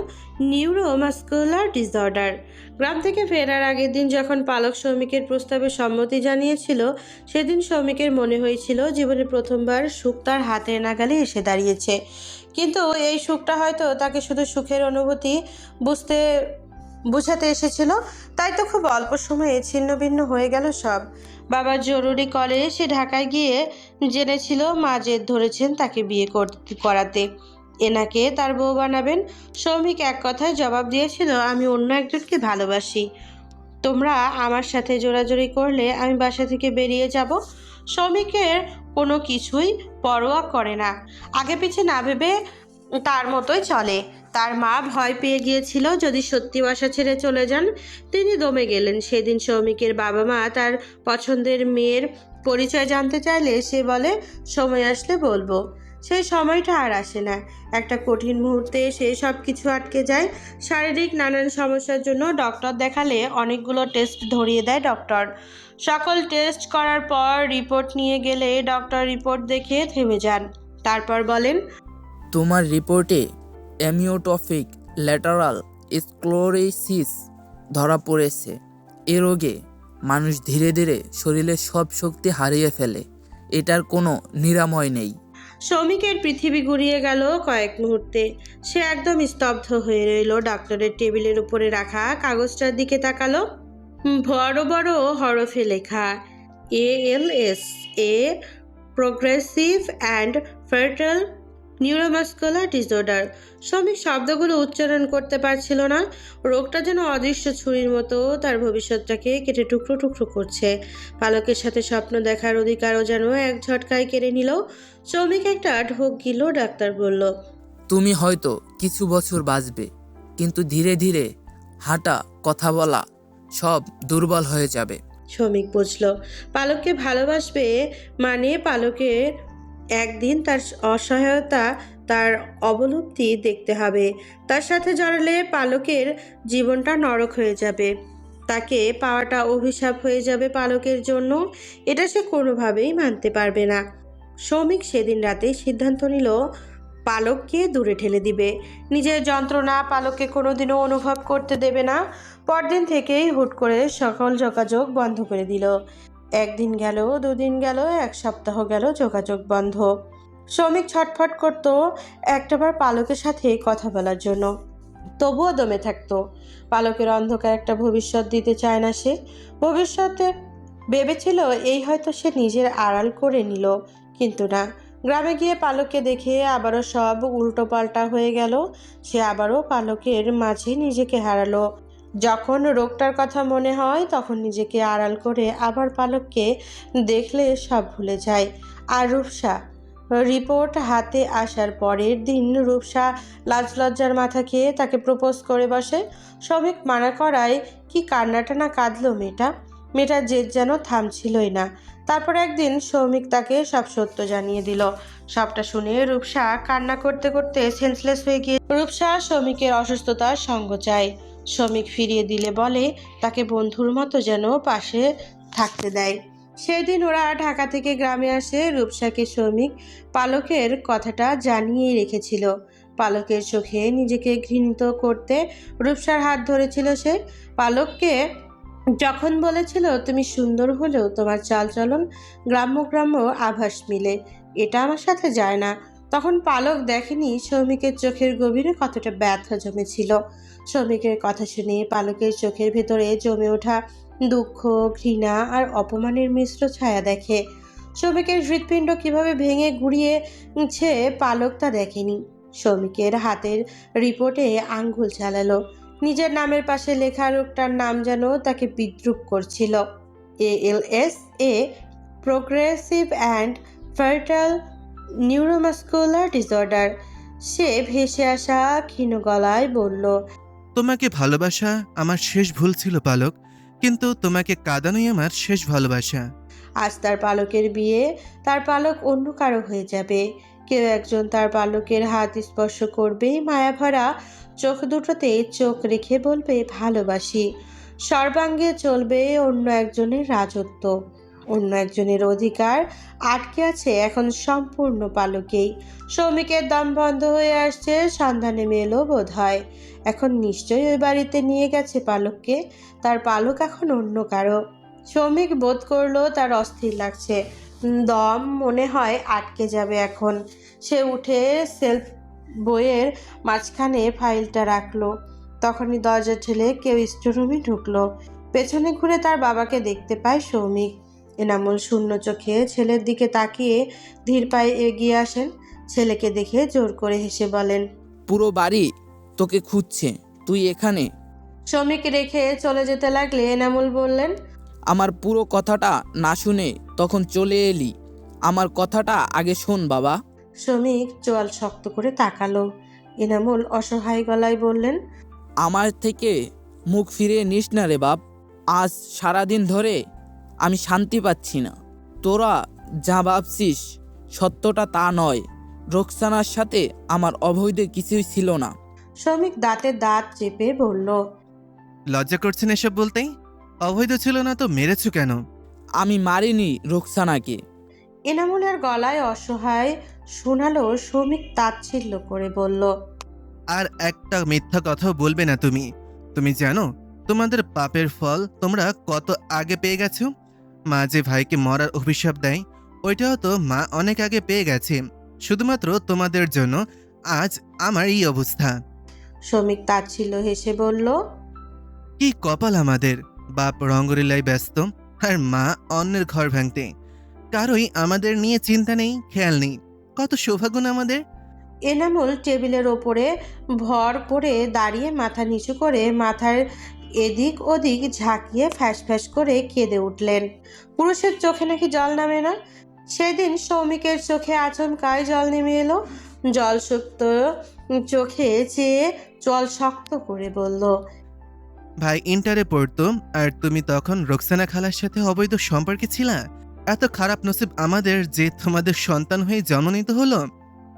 neuromuscular disorder. গ্রাম থেকে ফেরার আগের দিন যখন পালক সৌমিকের প্রস্তাবে সম্মতি জানিয়েছিল, সেদিন সৌমিকের মনে হয়েছিল জীবনে প্রথমবার সুখ তার হাতের নাগালে এসে দাঁড়িয়েছে। কিন্তু এই সুখটা হয়তো তাকে শুধু সুখের অনুভূতি বুঝাতে এসেছিল, তাই তো খুব অল্প সময়ে ছিন্ন ভিন্ন হয়ে গেল সব। বাবার জরুরি কলে সে ঢাকায় গিয়ে জেনেছিল মা জেদ ধরেছেন তাকে বিয়ে করাতে, এনাকে তার বউ বানাবেন। সৌমিক এক কথায় জবাব দিয়েছিল, আমি অন্য একজনকে ভালোবাসি, তোমরা আমার সাথে জোরাজুরি করলে আমি বাসা থেকে বেরিয়ে যাব। সৌমিকের কোনো কিছুই পরোয়া করে না, আগে পিছে না ভেবে তার মতোই চলে। তার মা ভয় পেয়ে গিয়েছিল যদি সত্যি বাসা ছেড়ে চলে যান। তিনি দমে গেলেন। সেদিন সৌমিকের বাবা মা তার পছন্দের মেয়ের পরিচয় জানতে চাইলে সে বলে সময় আসলে বলবো। সেই সময়টা আর আসে না। একটা কঠিন মুহূর্তে সে সব কিছু আটকে যায়। শারীরিক নানান সমস্যার জন্য ডক্টর দেখালে অনেকগুলো টেস্ট ধরিয়ে দেয় ডক্টর। সকল টেস্ট করার পর রিপোর্ট নিয়ে গেলে ডক্টর রিপোর্ট দেখে থেমে যান। তারপর বলেন, তোমার রিপোর্টে অ্যামিওট্রফিক ল্যাটারাল স্ক্লেরোসিস ধরা পড়েছে। এ রোগে মানুষ ধীরে ধীরে শরীরের সব শক্তি হারিয়ে ফেলে। এটার কোনো নিরাময় নেই। সৌমিকের পৃথিবী ঘুরিয়ে গেল কয়েক মুহূর্তে। সে একদম স্তব্ধ হয়ে রইল। ডাক্তারের টেবিলের উপরে রাখা কাগজটার দিকে তাকালো। বড় বড় হরফে লেখা ALS, a progressive and fatal neuromuscular disorder. Soumik শব্দগুলো উচ্চারণ করতে পারছিল না। রোগটা যেন অদৃশ্য ছুরির মতো তার ভবিষ্যৎটাকে কেটে টুকরো টুকরো করছে। পালকের সাথে স্বপ্ন দেখার অধিকারও যেন এক ঝটকায় কেড়ে নিল। সৌমিক একটা ঢোক গিল। ডাক্তার বলল, তুমি হয়তো কিছু বছর বাঁচবে, কিন্তু ধীরে ধীরে হাঁটা, কথা বলা সব দুর্বল হয়ে যাবে। সৌমিক বুঝল পালককে ভালোবাসবে মানে পালকের একদিন তার অসহায়তা, তার অবলুপ্তি দেখতে হবে। তার সাথে জড়ালে পালকের জীবনটা নরক হয়ে যাবে, তাকে পাওয়াটা অভিশাপ হয়ে যাবে পালকের জন্য। এটা সে কোনোভাবেই মানতে পারবে না। সৌমিক সেদিন রাতে সিদ্ধান্ত নিল পালককে দূরে ঠেলে দিবে। নিজের যন্ত্রণা পালককে কোনোদিনও অনুভব করতে দেবে না। পরদিন থেকেই হুট করে সকল যোগাযোগ বন্ধ করে দিল। একদিন গেল, দুদিন গেল, এক সপ্তাহ গেল, যোগাযোগ বন্ধ। সৌমিক ছটফট করত একটাবার পালকের সাথে কথা বলার জন্য, তবুও দমে থাকতো। পালকের অন্ধকার একটা ভবিষ্যৎ দিতে চায় না সে। ভবিষ্যতে ভেবেছিল এই হয়তো সে নিজের আড়াল করে নিল, কিন্তু না। গ্রামে গিয়ে পালককে দেখে আবারও সব উল্টো পাল্টা হয়ে গেল। সে আবারও পালকের মাঝে নিজেকে হারালো। যখন রোগটার কথা মনে হয় তখন নিজেকে আড়াল করে আবার পালককে দেখলে সব ভুলে যায়। আর রূপসা, রিপোর্ট হাতে আসার পরের দিন রূপসা লাজ লজ্জার মাথা খেয়ে তাকে প্রপোজ করে বসে। শ্রমিক মানা করায় কি কান্নাটা না কাঁদলো মেয়েটার জেদ যেন থামছিলই না। তারপর একদিন সৌমিক তাকে সব সত্য জানিয়ে দিল। সবটা শুনে রূপসা কান্না করতে করতে সেন্সলেস হয়ে গিয়ে রূপসা সৌমিকের অসুস্থতার সঙ্গ চায়। সৌমিক ফিরিয়ে দিলে বলে তাকে বন্ধুর মতো যেন পাশে থাকতে দেয়। সেদিন ওরা ঢাকা থেকে গ্রামে আসে। রূপসাকে সৌমিক পালকের কথাটা জানিয়েই রেখেছিল। পালকের চোখে নিজেকে ঘৃণিত করতে রূপসার হাত ধরেছিল সে। পালককে যখন বলেছিল তুমি সুন্দর হলেও তোমার চালচলন গ্রাম্য আভাস মিলে, এটা আমার সাথে যায় না, তখন পালক দেখেনি সৌমিকের চোখের গভীরে কতটা ব্যথা জমেছিল। সৌমিকের কথা শুনে পালকের চোখের ভেতরে জমে ওঠা দুঃখ, ঘৃণা আর অপমানের মিশ্র ছায়া দেখে। সৌমিকের হৃৎপিণ্ড কিভাবে ভেঙে গুড়িয়েছে পালক তা দেখেনি। সৌমিকের হাতের রিপোর্টে আঙ্গুল চালালো। নিজের নামের পাশে লেখা রোগটার নাম যেন তাকে বিদ্রূপ করছিল। ALS, a progressive and fertile neuromuscular disorder. সে ভেসে আসা ক্ষীণ গলায় বলল, তোমাকে ভালোবাসা আমার শেষ ভুল ছিল পালক, কিন্তু তোমাকে কাঁদানোই আমার শেষ ভালোবাসা। আজ তার পালকের বিয়ে, তার পালক অন্য কারো হয়ে যাবে। কেউ একজন তার পালকের হাত স্পর্শ করবেই, মায়াভরা চোখ দুটোতে চোখ রেখে বলবে ভালোবাসি। সর্বাঙ্গে চলবে অন্য একজনের রাজত্ব, অন্য একজনের অধিকার। আটকে আছে এখন সম্পূর্ণ পালকেই। সৌমিকের দম বন্ধ হয়ে আসছে, সন্ধ্যা নেমে এলো বোধ হয়। এখন নিশ্চয়ই ওই বাড়িতে নিয়ে গেছে পালককে। তার পালক এখন অন্য কারো। সৌমিক বোধ করলো তার অস্থির লাগছে, দম মনে হয় আটকে যাবে এখন। সে উঠে সেলফ বইয়ের মাঝখানে ফাইলটা রাখলো। তখনই দরজা ঠেলে কেউ স্টোররুমে ঢুকলো। পেছনে ঘুরে তার বাবাকে দেখতে পায় সৌমিক। এনামুল শূন্য চোখে ছেলের দিকে তাকিয়ে ধীর পায়ে এগিয়ে আসেন। ছেলেকে দেখে জোর করে হেসে বলেন, পুরো বাড়ি তোকে খুঁজছে, তুই এখানে? সৌমিক রেখে চলে যেতে লাগলে এনামুল বললেন, আমার পুরো কথাটা না শুনে তখন চলে এলি। আমার কথাটা আগে শোন বাবা। সৌমিক চোয়াল শক্ত করে তাকালো। এনামুল অসহায় গলায় বললেন, আমার থেকে মুখ ফিরিয়ে নিস না রে বাপ। আজ সারাদিন ধরে আমি শান্তি পাচ্ছি না। তোরা যা ভাবছিস সত্যটা তা নয়। রোকসানার সাথে আমার অবৈধ কিছুই ছিল না। সৌমিক দাঁতে দাঁত চেপে বলল, লজ্জা করছেন এসব বলতেই? অবৈধ ছিল না তো মেরেছো কেন? আমি মারিনি রোকসানাকে। এনামুলের গলায় অসহায় শোনালো। সৌমিক তাচ্ছিল্য করে বলল, আর একটা মিথ্যা কথাও বলবে না তুমি। তুমি জানো তোমাদের পাপের ফল তোমরা কত আগে পেয়ে গেছো? মা যে ভাইকে মরার অভিশাপ দেয়, ওইটাও তো মা অনেক আগে পেয়ে গেছে। শুধুমাত্র তোমাদের জন্য আজ আমার এই অবস্থা। সৌমিক তাচ্ছিল্য হেসে বলল, কি কপাল আমাদের! বাপ রঙ্গলীলায় ব্যস্ত আর মা অন্যের ঘর ভাঙতে। কারোই আমাদের নিয়ে চিন্তা নেই, খেয়াল নেই। কত সৌভাগ্য না আমাদের! এনামুল টেবিলের ওপরে ভর করে দাঁড়িয়ে মাথা নিচু করে মাথার এদিক ওদিক ঝাঁকিয়ে ফ্যাস ফ্যাস করে কেঁদে উঠলেন। পুরুষের চোখে নাকি জল নামে না। সেদিন সৌমিকের চোখে আচমকায় জল নেমে এলো। জল শক্ত চোখে চেয়ে জল শক্ত করে বলল, ভাই ইন্টারে পড়তো আর তুমি তখন রোকসানা খালার সাথে অবৈধ সম্পর্কে ছিলা। এত খারাপ নসিব আমাদের যে তোমাদের সন্তান হয়ে জন্ম নিতে হলো।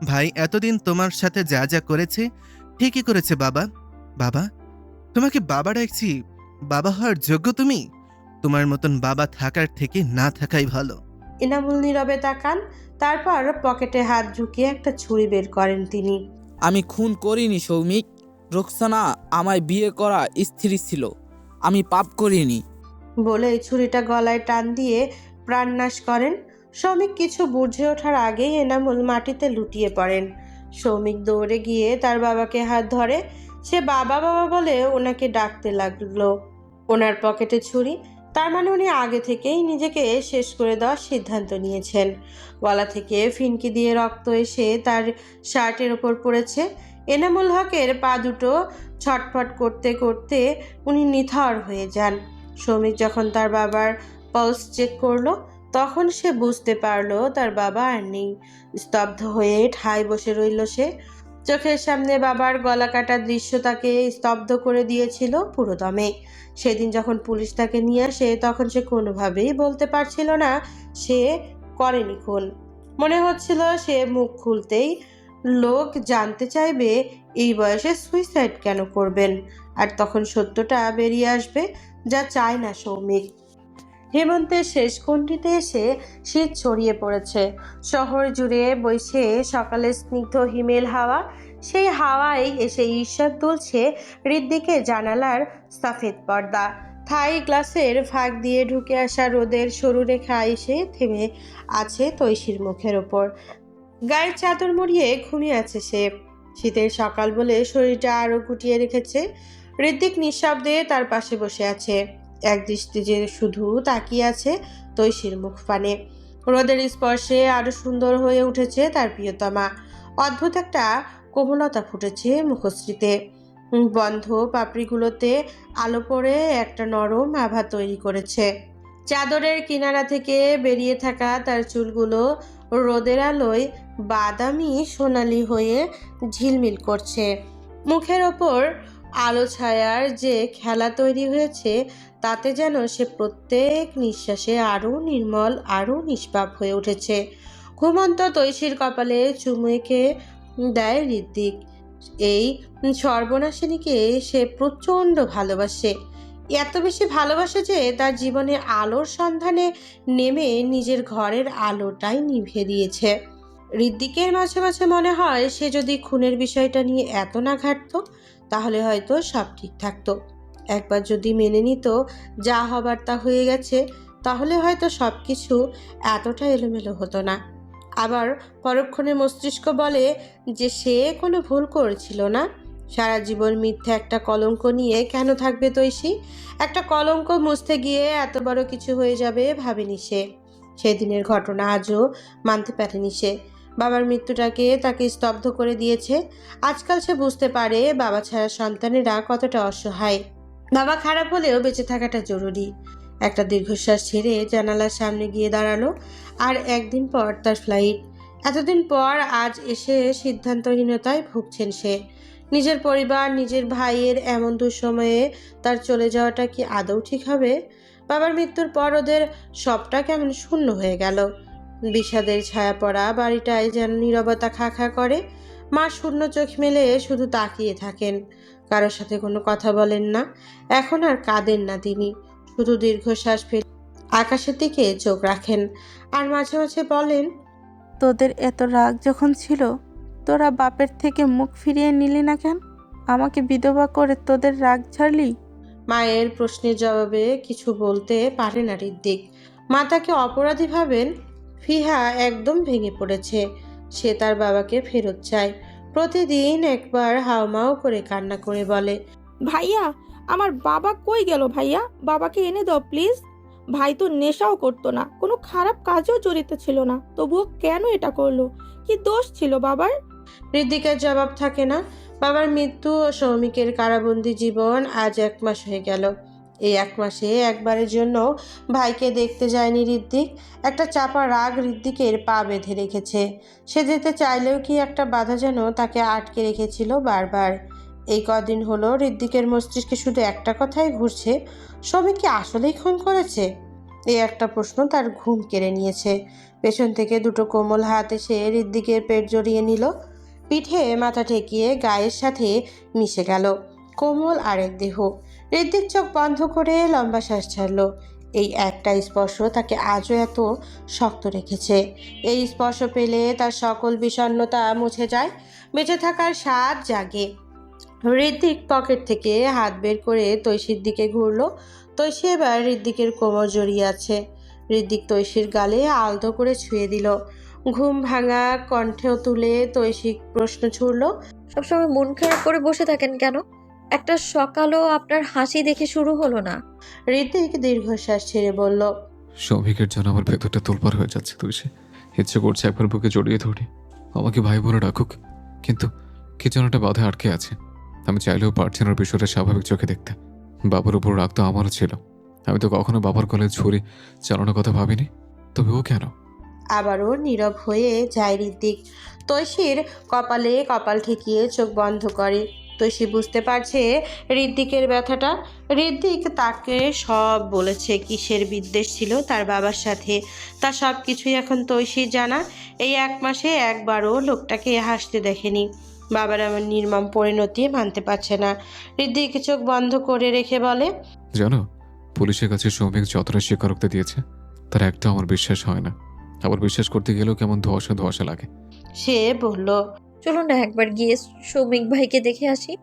ভাই এতদিন তোমার সাথে যা যা করেছে ঠিকই করেছে বাবা। বাবা, তোমাকে বাবা ডাকছি। বাবা হওয়ার যোগ্য তুমি। তোমার মতন বাবা থাকার থেকে না থাকাই ভালো। এনামুল নীরবে তাকান। তারপর পকেটে হাত ঢুকিয়ে একটা ছুরি বের করেন তিনি। আমি খুন করিনি সৌমিক। রোকসানা আমায় বিয়ে করা স্ত্রী ছিল, আমি পাপ করিনি। বলে ছুরিটা গলায় টান দিয়ে প্রাণনাশ করেন। সৌমিক কিছু বুঝে ওঠার আগেই এনামুল মাটিতে লুটিয়ে পড়েন। সৌমিক দৌড়ে গিয়ে তার বাবাকে হাত ধরে। সে বাবা বাবা বলে ওনাকে ডাকতে লাগলো। ওনার পকেটে ছুরি, তার মানে উনি আগে থেকেই নিজেকে শেষ করে দেওয়ার সিদ্ধান্ত নিয়েছেন। গলা থেকে ফিনকি দিয়ে রক্ত এসে তার শার্টের ওপর পড়েছে। এনামুল হকের পা দুটো ছটফট করতে করতে উনি নিথর হয়ে যান। সৌমিক যখন তার বাবার পালস চেক করলো, তখন সে বুঝতে পারলো তার বাবা আর নেই। স্তব্ধ হয়ে ঠায় বসে রইল সে। চোখের সামনে বাবার গলা কাটা দৃশ্য তাকে স্তব্ধ করে দিয়েছিল পুরোদমে। সেদিন যখন পুলিশ তাকে নিয়ে আসে তখন সে কোনোভাবেই বলতে পারছিল না সে করেনি খুন। মনে হচ্ছিল সে মুখ খুলতেই লোক জানতে চাইবে এই বয়সে সুইসাইড কেন করবেন, আর তখন সত্যটা বেরিয়ে আসবে, যা চায় না সৌমিক। হেমন্তের শেষ কোণটিতে এসে শীত ছড়িয়ে পড়েছে। শহর জুড়ে বইছে সকালের স্নিগ্ধ হিমেল হাওয়া। সেই হাওয়ায় এসে ঈর্ষাদ তুলছে হৃদ্দিকে জানালার সাফেদ পর্দা। থাই গ্লাসের ফাঁক দিয়ে ঢুকে আসা রোদের সরু রেখা এসে থেমে আছে তৈশির মুখের ওপর। গায়ের চাদর মুড়িয়ে ঘুমিয়ে আছে সে। শীতের সকাল বলে শরীরটা আরো গুটিয়ে রেখেছে। হৃদ্দিক নিঃশব্দে তার পাশে বসে আছে, এক দৃষ্টি যে শুধু তাকিয়ে আছে তৈশির মুখ পানে। রোদের স্পর্শে আরো সুন্দর হয়ে উঠেছে তার প্রিয়তমা। অদ্ভুত একটা কোমলতা ফুটেছে মুখশ্রীতে। বন্ধ পাপড়িগুলোতে আলো পড়ে একটা নরম আভা তৈরি করেছে। চাদরের কিনারা থেকে বেরিয়ে থাকা তার চুলগুলো রোদের আলোয় বাদামি সোনালি হয়ে ঝিলমিল করছে। মুখের ওপর আলো ছায়ার যে খেলা তৈরি হয়েছে তাতে যেন সে প্রত্যেক নিঃশ্বাসে আরও নির্মল, আরও নিষ্পাপ হয়ে উঠেছে। ঘুমন্ত তৈশির কপালে চুমু এঁকে দেয় হৃদ্দিক। এই সর্বনাশিনীকে সে প্রচণ্ড ভালোবাসে, এত বেশি ভালোবাসে যে তার জীবনে আলোর সন্ধানে নেমে নিজের ঘরের আলোটাই নিভিয়ে দিয়েছে। হৃদ্দিকের মাঝে মাঝে মনে হয় সে যদি খুনের বিষয়টা নিয়ে এত না ঘাটতো তাহলে হয়তো সব ঠিক থাকতো। একবার যদি মেনে নিত যা হবার তা হয়ে গেছে তাহলে হয়তো সব কিছু এতটা এলোমেলো হতো না। আবার পরক্ষণে মস্তিষ্ক বলে যে সে কোনো ভুল করেছিল না। সারা জীবন মিথ্যে একটা কলঙ্ক নিয়ে কেন থাকবে তৈশী? একটা কলঙ্ক মুছতে গিয়ে এত বড় কিছু হয়ে যাবে ভাবেনি সে। সেদিনের ঘটনা আজও মানতে পারেনি সে। বাবার মৃত্যুটাকে তাকে স্তব্ধ করে দিয়েছে। আজকাল সে বুঝতে পারে বাবা ছাড়া সন্তানেরা কতটা অসহায়। বাবা খারাপ হলেও বেঁচে থাকাটা জরুরি। একটা দীর্ঘশ্বাস ছেড়ে জানালার সামনে গিয়ে দাঁড়ালো। আর একদিন পর তার ফ্লাইট। এতদিন পর আজ এসে সিদ্ধান্তহীনতায় ভুগছেন সে। নিজের পরিবার, নিজের ভাইয়ের এমন দুঃসময়ে তার চলে যাওয়াটা কি আদৌ ঠিক হবে? বাবার মৃত্যুর পর ওদের সবটা কেমন শূন্য হয়ে গেল। বিষাদের ছায়া পড়া বাড়িটায় যেন নীরবতা খা খা করে। মা শূন্য চোখ মেলে শুধু তাকিয়ে থাকেন, কারোর সাথে কোনো কথা বলেন না। এখন আর কাঁদেন না তিনি, শুধু দীর্ঘশ্বাস ফেলে আকাশের দিকে চোখ রাখেন। আর মাঝে মাঝে বলেন, তোদের এত রাগ যখন ছিল তোরা বাপের থেকে মুখ ফিরিয়ে নিলি না কেন? আমাকে বিধবা করে তোদের রাগ ছাড়লি? মায়ের প্রশ্নের জবাবে কিছু বলতে পারে না হৃদ্দিক। মা তাকে অপরাধী ভাবেন। ফিহা একদম ভেঙে পড়েছে। সে তার বাবাকে ফেরত চায়। প্রতিদিন একবার হাওমাও করে কান্না করে বলে, ভাইয়া, আমার বাবা কই গেল? ভাইয়া, বাবাকে এনে দাও প্লিজ। ভাই তো নেশাও করতো না, কোনো খারাপ কাজেও জড়িত ছিল না, তবুও কেন এটা করলো? কি দোষ ছিল বাবার? হৃদ্দিকের জবাব থাকে না। বাবার মৃত্যু ও সৌমিকের কারাবন্দি জীবন আজ 1 মাস হয়ে গেল। এই 1 মাসে একবারের জন্য ভাইকে দেখতে যায়নি হৃদ্দিক। একটা চাপা রাগ হৃদ্দিকের পা বেঁধে রেখেছে। সে যেতে চাইলেও কি একটা বাধা যেন তাকে আটকে রেখেছিল বারবার। এই কদিন হলো হৃদ্দিকের মস্তিষ্কে শুধু একটা কথাই ঘুরছে, সৌমিক কি আসলেই খুন করেছে? এই একটা প্রশ্ন তার ঘুম কেড়ে নিয়েছে। পেছন থেকে দুটো কোমল হাত এসে হৃদ্দিকের পেট জড়িয়ে নিল। পিঠে মাথা ঠেকিয়ে গায়ের সাথে মিশে গেল কোমল আরেক দেহ। হৃদ্দিক চোখ বন্ধ করে লম্বা শ্বাস ছাড়ল। এই একটা স্পর্শ তাকে আজও এত শক্ত রেখেছে। এই স্পর্শ পেলে তার সকল বিষণ্ণতা মুছে যায়, বেঁচে থাকার স্বাদ জাগে। হৃদ্দিক পকেট থেকে হাত বের করে তৈশির দিকে ঘুরল। তৈশি এবার হৃদ্দিকের কোমর জড়িয়ে আছে। হৃদ্দিক তৈশির গালে আলতো করে ছুঁয়ে দিল। ঘুম ভাঙা কণ্ঠেও তুলে তৈশি প্রশ্ন ছুড়ল, সবসময় মন খারাপ করে বসে থাকেন কেন? একটা সকালও আপনার হাসি দেখে শুরু হলো না। হৃদ্দিক দীর্ঘশ্বাস ছেড়ে বলল, সৌভিকের জন্য আমার ভেতরটা তোলপাড় হয়ে যাচ্ছে তুলসী। ইচ্ছে করছে একবার বুকে জড়িয়ে ধরি, আমাকে ভাই বলে ডাকুক, কিন্তু কি যেন একটা বাধা আটকে আছে। আমি চাইলেও পারছি না বিষয়টা স্বাভাবিক চোখে দেখতে। বাবার উপর রাগ তো আমারও ছিল। আমি তো কখনো বাবার গলায় ছুরি চালানোর কথা ভাবিনি। তবে ও কেন? আবারও নীরব হয়ে যায় ঋদ্ধিক। তৈশীর কপালে কপাল ঠেকিয়ে চোখ বন্ধ করে। তৈশী বুঝতে পারছে ঋদ্ধিকের ব্যথাটা। ঋদ্ধিক তাকে সব বলেছে, কিসের বিদ্বেষ ছিল তার বাবার সাথে, তা সব কিছুই এখন তৈশীর জানা। এই 1 মাসে একবারও লোকটাকে হাসতে দেখেনি। বাবার এমন নির্মম পরিণতি মানতে পারছে না। ঋদ্ধিক চোখ বন্ধ করে রেখে বলে, জানো, পুলিশের কাছে সৌমিক যতটা স্বীকারোক্তি দিয়েছে তার একটা আমার বিশ্বাস হয় না। আবার বিশ্বাস করতে গেলেও কেমন ধোঁয়াশা ধোঁয়াশা লাগে। সে বলল, চলুন না একবার গিয়ে সৌমিক ভাইকে দেখে আসি।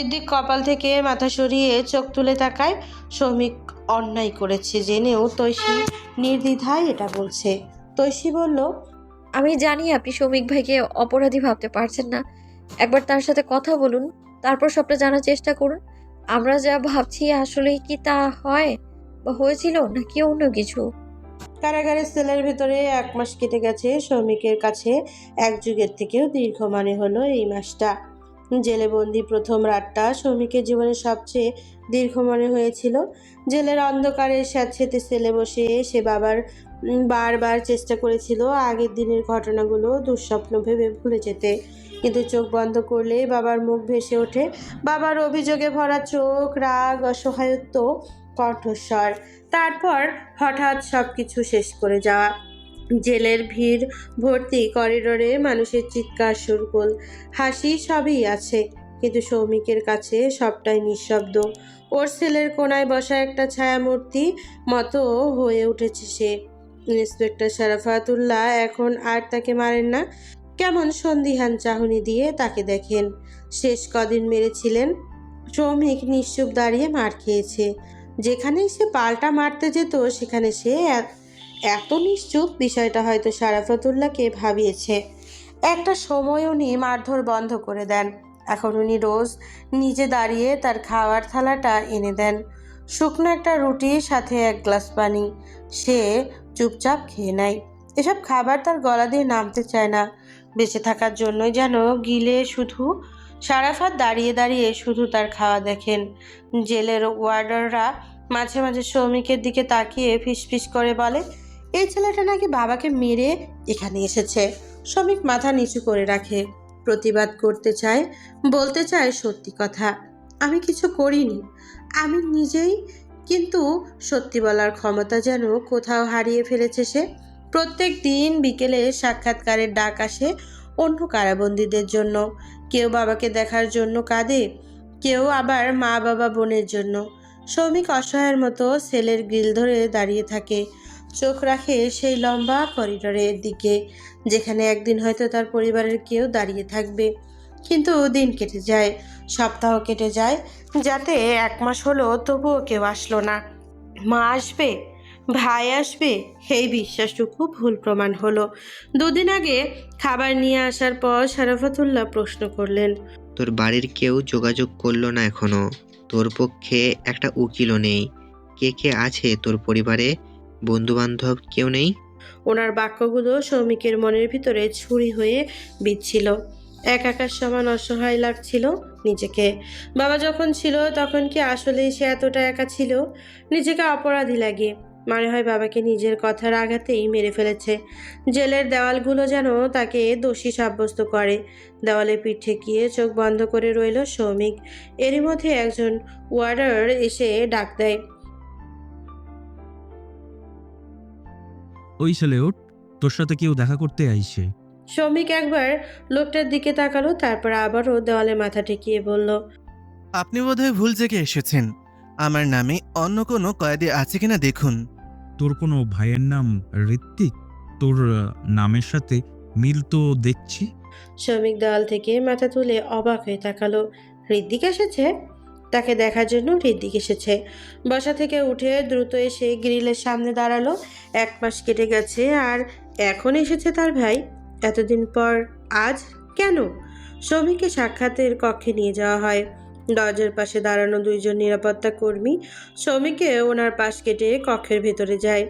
ঋদ্ধিক কপাল থেকে মাথা সরিয়ে চোখ তুলে তাকায়। সৌমিক অন্যায় করেছে জেনেও তৈশী নির্দ্বিধায় এটা বলছে। তৈশী বলল, আমি জানি আপনি সৌমিক ভাইকে অপরাধী ভাবতে পারছেন না। একবার তার সাথে কথা বলুন, তারপর সবটা জানার চেষ্টা করুন। আমরা যা ভাবছি আসলেই কি তা হয় বা হয়েছিল নাকি অন্য কিছু। কারাগারের সেলের ভেতরে 1 মাস কেটে গেছে। সৌমিকের কাছে 1 যুগের থেকেও দীর্ঘ মনে হলো এই মাসটা। জেলে বন্দি প্রথম রাতটা সৌমিকের জীবনের সবচেয়ে দীর্ঘ মনে হয়েছিল। জেলের অন্ধকারে স্যাঁতসেঁতে সেলে বসে সে বারবার চেষ্টা করেছিল আগের দিনের ঘটনাগুলো দুঃস্বপ্ন ভেবে ভুলে যেতে, কিন্তু চোখ বন্ধ করলে বাবার মুখ ভেসে ওঠে। বাবার অভিযোগে ভরা চোখ, রাগ, অসহায়ত্ব, কণ্ঠস্বর। তারপর হঠাৎ সবকিছু শেষ করে যাওয়া। জেলের ভিড় ভর্তি করিডোরে মানুষের চিৎকার, শোরগোল, হাসি সবই আছে, কিন্তু সৌমিকের কাছে সবটাই নিঃশব্দ। ওর সেলের কোনায় বসা একটা ছায়ামূর্তি মতো হয়ে উঠেছে সে। ইন্সপেক্টর শরাফতুল্লাহ এখন আর তাকে মারেন না, কেমন সন্দিহান চাহনি দিয়ে তাকে দেখেন। শেষ কদিন মেরেছিলেন। সৌমিক নিশ্চুপ দাঁড়িয়ে মার খেয়েছে। যেখানেই সে পাল্টা মারতে যেত সেখানে সে এত নিশ্চুপ, বিষয়টা হয়তো শরাফতুল্লাহকে ভাবিয়েছে। একটা সময় উনি মারধর বন্ধ করে দেন। এখন উনি রোজ নিজে দাঁড়িয়ে তার খাওয়ার থালাটা এনে দেন। শুকনো একটা রুটির সাথে 1 গ্লাস পানি। সে চুপচাপ খেয়ে নেয়। এসব খাবার তার গলা দিয়ে নামতে চায় না। বেঁচে থাকার জন্যই যেন গিলে শুধু। শারাফাত দাঁড়িয়ে দাঁড়িয়ে শুধু তার খাওয়া দেখেন। জেলের ওয়ার্ডাররা মাঝে মাঝে সৌমিকের দিকে তাকিয়ে ফিসফিস করে বলে, এই ছেলেটা নাকি বাবাকে মেরে এখানে এসেছে। সৌমিক মাথা নিচু করে রাখে। প্রতিবাদ করতে চায়, বলতে চায় সত্যি কথা, আমি কিছু করিনি, আমি নিজেই। কিন্তু সত্যি বলার ক্ষমতা যেন কোথাও হারিয়ে ফেলেছে সে। প্রত্যেক দিন বিকেলে সাক্ষাৎকারের ডাক আসে অন্য কারাবন্দীদের জন্য। কেউ বাবাকে দেখার জন্য কাঁদে, কেউ আবার মা বাবা বোনের জন্য। সৌমিক অসহায়ের মতো সেলের গ্রিল ধরে দাঁড়িয়ে থাকে, চোখ রাখে সেই লম্বা করিডোরের দিকে, যেখানে একদিন হয়তো তার পরিবারের কেউ দাঁড়িয়ে থাকবে। কিন্তু দিন কেটে যায়, সপ্তাহ কেটে যায়, যাতে 1 মাস হলো তবুও কেউ আসলো না। মা আসবে, ভাই আসবে, এই বিশ্বাসটুকু ভুল প্রমাণ হলো। 2 দিন আগে খাবার নিয়ে আসার পর শরাফতুল্লাহ প্রশ্ন করলেন, তোর বাড়ির কেউ যোগাযোগ করলো না এখনো? তোর পক্ষে একটা উকিলও নেই? কে কে আছে তোর পরিবারে? বন্ধু বান্ধব কেউ নেই? ওনার বাক্যগুলো সৌমিকের মনের ভিতরে ছুরি হয়ে বিচ্ছিল। একাকার সমান অসহায় লাগছিল নিজেকে। বাবা যখন ছিল তখন কি আসলেই সে এতটা একা ছিল? নিজেকে অপরাধী লাগে। মনে হয় বাবাকে নিজের কথার আঘাতেই মেরে ফেলেছে। জেলের দেওয়ালগুলো যেন তাকে দোষী সাব্যস্ত করে। দেওয়ালে পিঠ ঠেকিয়ে চোখ বন্ধ করে রইল সৌমিক। এরই মধ্যে একজন ওয়ার্ডার এসে ডাক দেয়, ওই ছেলে ওঠ, তোর সাথে কেউ দেখা করতে আইছে। সৌমিক একবার লোকটার দিকে তাকালো, তারপর আবারও দেওয়ালে মাথা ঠেকিয়ে বলল, আপনি বোধহয় ভুল জেগে এসেছেন। আমার নামে অন্য কোনো কয়েদি আছে কিনা দেখুন। তোর কোনো ভাইয়ের নাম ঋত্বিক? তোর নামের সাথে মিল তো দেখছি। সৌমিক দেওয়াল থেকে মাথা তুলে অবাক হয়ে তাকালো। ঋদ্ধিক এসেছে? তাকে দেখার জন্য ঋদ্ধিক এসেছে। বসা থেকে উঠে দ্রুত এসে গ্রিলের সামনে দাঁড়ালো। 1 মাস কেটে গেছে আর এখন এসেছে তার ভাই। এতদিন পর আজ কেন? সৌমিককে সাক্ষাতের কক্ষে নিয়ে যাওয়া হয়। দরজার পাশে দাঁড়ানো 2 জন নিরাপত্তা কর্মী সৌমিককে ওনার পাশ কেটে কক্ষের ভেতরে যায়।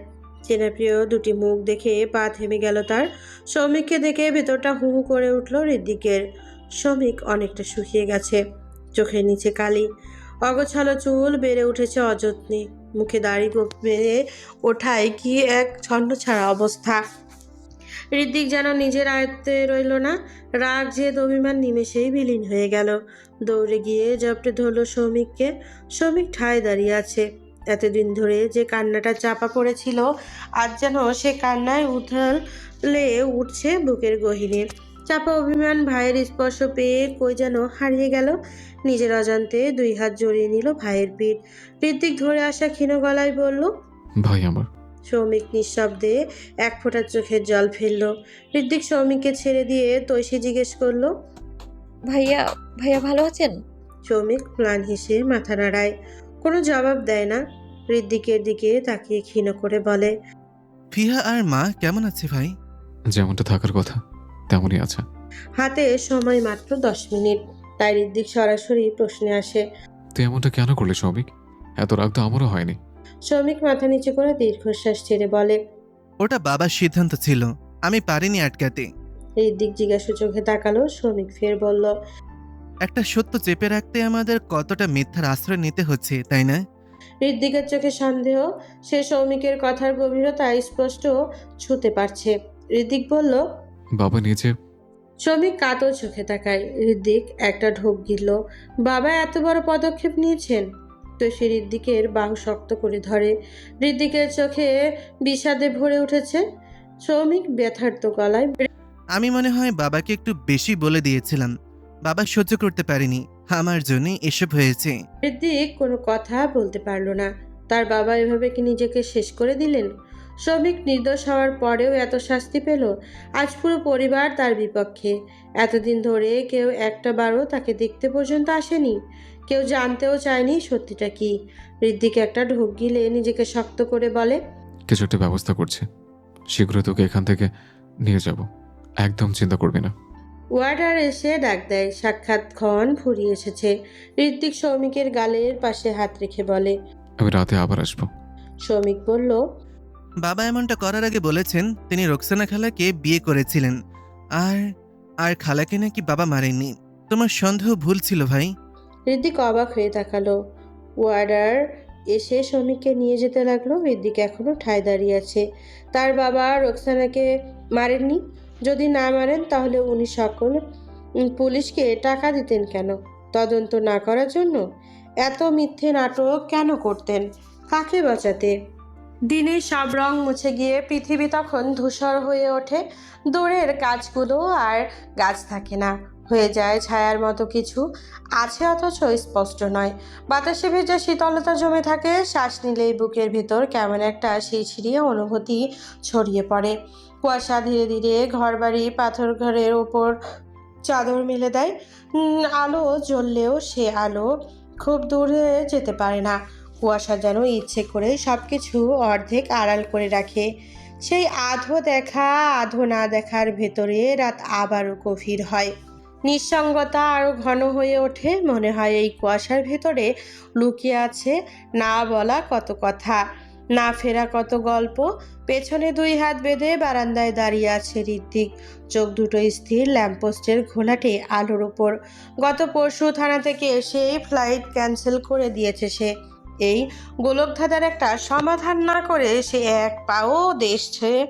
চেনাপ্রিয় 2টি মুখ দেখে পা থেমে গেল তার। সৌমিককে দেখে ভেতরটা হু হু করে উঠল ঋদ্ধিকের। সৌমিক অনেকটা শুকিয়ে গেছে, চোখের নিচে কালি, অগোছালো চুল বেড়ে উঠেছে অযত্নে। মুখে দাড়ি গোঁফ বেড়ে ওঠায় কি এক ছন্নছাড়া অবস্থা। ঋদ্ধিক যেন নিজের আয়ত্তে রইল না। রাগ জেদ অভিমান নিমেষেই বিলীন হয়ে গেল। দৌড়ে গিয়ে জপটে ধরল সৌমিককে। সৌমিক ঠায় দাঁড়িয়ে আছে। এতদিন ধরে যে কান্নাটা চাপা পড়েছিল, আজ যেন সে কান্নায় উথলে উঠছে বুকের গহীনে। চাপা অভিমান ভাইয়ের স্পর্শ পেয়ে কই যেন হারিয়ে গেল। নিজের অজান্তে 2 হাত জড়িয়ে নিল ভাইয়ের পিঠ। ঋদ্ধিক ধরে আসা ক্ষীণ গলায় বলল, ভাই আমার। সৌমিক নিঃশব্দে 1 ফোঁটা চোখের জল ফেলল। ঋদ্ধিক সৌমিককে ছেড়ে দিয়ে তৈশী জিজ্ঞেস করলো, ভাইয়া ভাইয়া ভালো আছেন? সৌমিক ম্লান হেসে মাথা নাড়ায়, কোনো জবাব দেয় না। ঋদ্ধিকের দিকে তাকিয়ে ক্ষীণ করে বলে, ফিহা আর মা কেমন আছে ভাই? যেমনটা থাকার কথা তেমনই আছে। হাতে সময় মাত্র 10 মিনিট। তাই ঋদ্ধিক সরাসরি প্রশ্নে আসে। তুই এমনটা কেন করলি সৌমিক? এত রাগ তো আমারও হয়নি। সৌমিক মাথা নিচু করে দীর্ঘশ্বাস ছেড়ে বলে, ওটা বাবার সিদ্ধান্ত ছিল, আমি পারিনি আটকাতে। ঋদ্ধিক জিজ্ঞাসা চোখে তাকালো। সৌমিক ফের বলল, একটা সত্য চেপে রাখতে আমাদের কতটা মিথ্যার আশ্রয় নিতে হচ্ছে, তাই না? ঋদ্ধিকের চোখে সন্দেহ। সে সৌমিকের কথার গভীরতা স্পষ্ট ছুঁতে পারছে। ঋদ্ধিক বলল, বাবা নিজে। সৌমিক কাতর চোখে তাকায়। ঋদ্ধিক একটা ঢোক গিলল। বাবা এত বড় পদক্ষেপ নিয়েছেন? তো সে ঋদ্ধিকের বাহু শক্ত করে ধরে। ঋদ্ধিকের চোখে বিষাদে ভরে উঠেছে। সৌমিক ব্যথার্ত গলায়, আমি মনে হয় বাবাকে একটু বেশি বলে দিয়েছিলাম। বাবা সহ্য করতে পারেনি, আমার জন্য এসব হয়েছে। ঋদ্ধিক কোনো কথা বলতে পারল না। তার বাবা এভাবে কি নিজেকে শেষ করে দিলেন? সৌমিক নির্দোষ হওয়ার পরেও এত শাস্তি পেল। আজ পুরো পরিবার তার বিপক্ষে। এতদিন ধরে কেউ একটা বারও তাকে দেখতে পর্যন্ত আসেনি। কেউ জানতেও চায়নি সত্যিটা কি। ঋদ্ধিক একটা ঢোক গিলে নিজেকে শক্ত করে বলে, কিছু একটা ব্যবস্থা করছে, শীঘ্রই তোকে এখান থেকে নিয়ে যাব, একদম চিন্তা করবি না। ওয়ার্ডার এসে ডাক দেয়। সাক্ষাৎক্ষণ ফুরিয়ে এসেছে। ঋদ্ধিক সৌমিকের গালের পাশে হাত রেখে বলে, আমি রাতে আবার আসবো। সৌমিক বলল, বাবা এমনটা করার আগে বলেছেন তিনি রোকসানা খালাকে বিয়ে করেছিলেন, আর আর খালাকে নাকি বাবা মারেননি। তোমার সন্দেহ ভুল ছিল ভাই। ঋদ্ধিক অবাক হয়ে তাকালো। ওয়ার্ডার এসে সৌমিককে নিয়ে যেতে লাগলো। ঋদ্ধিক এখনো ঠায় দাঁড়িয়ে আছে। তার বাবা রোকসানাকে মারেননি? যদি না মারেন তাহলে উনি সকল পুলিশকে টাকা দিতেন কেন? তদন্ত না করার জন্য? এত মিথ্যে নাটক কেন করতেন? কাকে বাঁচাতে? দিনের সব রং মুছে গিয়ে পৃথিবী তখন ধূসর হয়ে ওঠে। দূরের গাছগুলো আর গাছ থাকে না, হয়ে যায় ছায়ার মতো কিছু আছে অথচ স্পষ্ট নয়। বাতাসে ভেজা শীতলতা জমে থাকে। শ্বাস নিলেই বুকের ভিতর কেমন একটা শিরশিরিয়ে অনুভূতি ছড়িয়ে পড়ে। কুয়াশা ধীরে ধীরে ঘরবাড়ি পাথর ঘরের ওপর চাদর মেলে দেয়। আলো জ্বললেও সে আলো খুব দূরে যেতে পারে না। কুয়াশা যেন ইচ্ছে করে সব কিছু অর্ধেক আড়াল করে রাখে। সেই আধো দেখা আধো না দেখার ভেতরে রাত আবারও গভীর হয়। নিঃসঙ্গতা আরও ঘন হয়ে ওঠে। মনে হয় এই কুয়াশার ভেতরে লুকিয়ে আছে না বলা কত কথা, না ফেরা কত গল্প। পেছনে 2 হাত বেঁধে বারান্দায় দাঁড়িয়ে আছে ঋদ্ধিক। চোখ দুটো স্থির ল্যাম্পপোস্টের ঘোলাটে আলোর ওপর। গত পরশু থানা থেকে এসে ফ্লাইট ক্যান্সেল করে দিয়েছে সে। এই গোলকধাঁধার একটা সমাধান না করে সে এক পাও দেশ ছেড়ে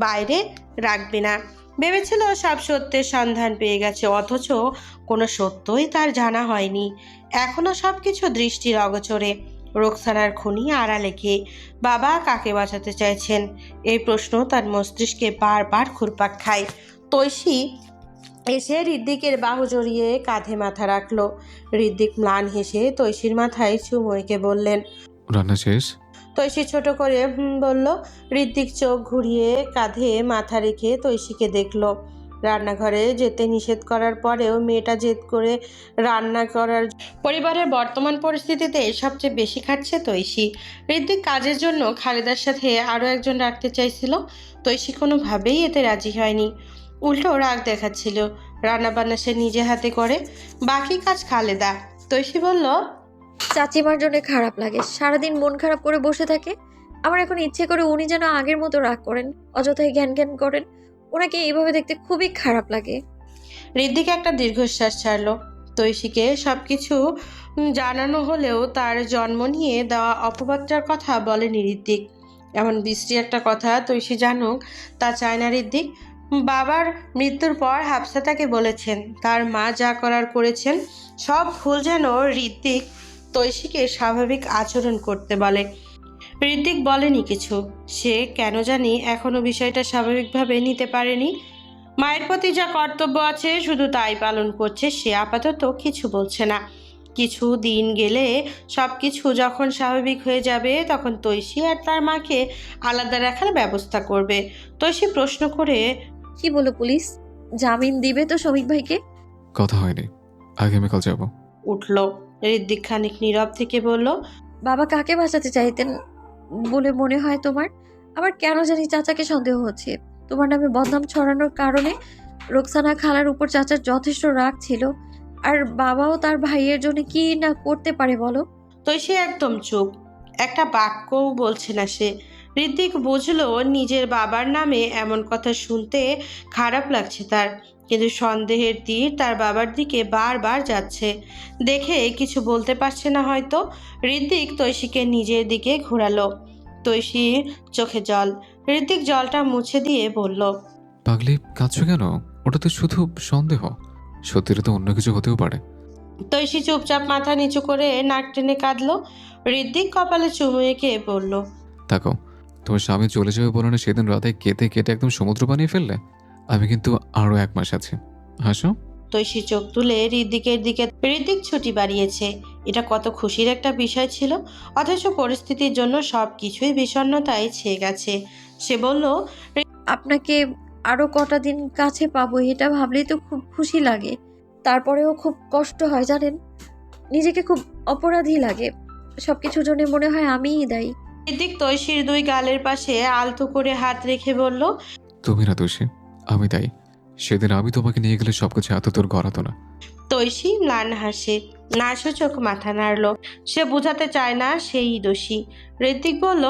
বাইরে রাখবে না। ভেবেছিল সব সত্যের সন্ধান পেয়ে গেছে, অথচ কোনো সত্যই তার জানা হয়নি। এখনও সব কিছু দৃষ্টির অগোচরে। রোকসানার খুনি আড়ালে কে? বাবা কাকে বাঁচাতে চাইছেন? এই প্রশ্ন তার মস্তিষ্কে বারবার ঘুরপাক খায়। তৈশী এসে ঋদ্ধিকের বাহু জড়িয়ে কাঁধে মাথা রাখলো। ঋদ্ধিক ম্লান হেসে তৈশীর মাথায় চুমু এঁকে বললেন, রান্না শেষ? তৈশী ছোট করে বলল। ঋদ্ধিক চোখ ঘুরিয়ে কাঁধে মাথা রেখে তৈশীকে দেখলো। রান্নাঘরে যেতে নিষেধ করার পরেও মেয়েটা জেদ করে রান্না করার। পরিবারের বর্তমান পরিস্থিতিতে সবচেয়ে বেশি খাটছে তৈশী। ঋদ্ধিক কাজের জন্য খালেদার সাথে আরও একজন রাখতে চাইছিল। তৈশী কোনোভাবেই এতে রাজি হয়নি, উল্টো রাগ দেখাচ্ছিল। রান্নাবান্না সে নিজে হাতে করে, বাকি কাজ খালেদা। তৈশী বলল, চাচিমার জন্য খারাপ লাগে, সারাদিন মন খারাপ করে বসে থাকে। আমার এখন ইচ্ছে করে উনি যেন আগের মতো রাগ করেন, অযথাই জ্ঞান জ্ঞান করেন। ওনাকে এইভাবে দেখতে খুবই খারাপ লাগে। ঋদ্ধিক একটা দীর্ঘশ্বাস ছাড়লো। তৈশীকে সবকিছু জানানো হলেও তার জন্ম নিয়ে দেওয়া অপবাদটার কথা বলেনি ঋত্বিক। এমন বিশ্রী একটা কথা তৈশী জানুক তা চায় না ঋত্বিক। বাবার মৃত্যুর পর হাফসা তাকে বলেছেন তার মা যা করার করেছেন, সব ভুল যেন ঋত্বিক তৈশীকে স্বাভাবিক আচরণ করতে বলে। ঋত্বিক বলেনি কিছু, সে কেন জানি এখনো বিষয়টা স্বাভাবিকভাবে নিতে পারেনি। মায়ের প্রতি যা কর্তব্য আছে শুধু তাই পালন করছে সে, আপাতত কিছু বলছে না। কিছু দিন গেলে সব কিছু যখন স্বাভাবিক হয়ে যাবে তখন তৈশী আর তার মাকে আলাদা রাখার ব্যবস্থা করবে। তৈশী প্রশ্ন করে, কি বলো পুলিশ? জামিন দিবে তো শমিক ভাইকে? কথা হয়নি, আগামীকাল যাব। উঠল। ঋত্বিক খানিক নীরব থেকে বলল, বাবা কাকে বাঁচাতে চাইতেন বলে মনে হয় তোমার? আমার কেন জানি চাচাকে সন্দেহ হচ্ছে। তোমার নামে বদনাম ছড়ানোর কারণে রোকসানা খালার উপর চাচার যথেষ্ট রাগ ছিল। আর বাবাও তার ভাইয়ের জন্য কি না করতে পারে বলো? তৈশী একদম চুপ, একটা বাক্যও বলছে না সে। ঋত্বিক বুঝলো নিজের বাবার নামে এমন কথা শুনতে খারাপ লাগছে তার, কিন্তু সন্দেহের তীর তার বাবার দিকে বারবার যাচ্ছে দেখে কিছু বলতে পারছে না হয়তো। ঋত্বিক তৈশীকে নিজের দিকে ঘোরালো। তৈশী চোখে জল। ঋত্বিক জলটা মুছে দিয়ে বলল, পাগলি, কাঁদছো কেন? ওটা তো শুধু সন্দেহ, সত্যিটা তো অন্য কিছু হতেও পারে। তৈশী চুপচাপ মাথা নিচু করে নাক টেনে কাঁদলো। ঋত্বিক কপালে চুমু এঁকে বলল, তাকো, তোমার স্বামী চলে যাবে বলে না সেদিন রাতে কেটে কেটে একদম সমুদ্র বানিয়ে ফেললে? আমি কিন্তু আরো 1 মাস আছি, হাসো। তৈশী চোখ তুলে ঋত্বিকের দিকে। ঋত্বিক ছুটি বাড়িয়েছে, এটা কত খুশির একটা বিষয় ছিল, অথচ পরিস্থিতির জন্য সব কিছুই বিষণ্ণতায় ছেয়ে গেছে। সে বলল, আপনাকে আরো কটা দিন কাছে পাবো এটা ভাবলেই তো খুব খুশি লাগে। তারপরেও খুব কষ্ট হয় জানেন, নিজেকে খুব অপরাধী লাগে। সবকিছুর জন্য মনে হয় আমিই দায়ী। ঋত্বিক তৈশীর 2 গালের পাশে আলতো করে হাত রেখে বলল, তুমি না দোষী, আমি তাই। সেদিন আমি তোমাকে নিয়ে গেলে সবকিছু এত দূর গড়াতো না। তৈশী ম্লান হাসে, নাসূচক মাথা নাড়ল। সে বোঝাতে চায় না সেই দোষী। ঋত্বিক বলল,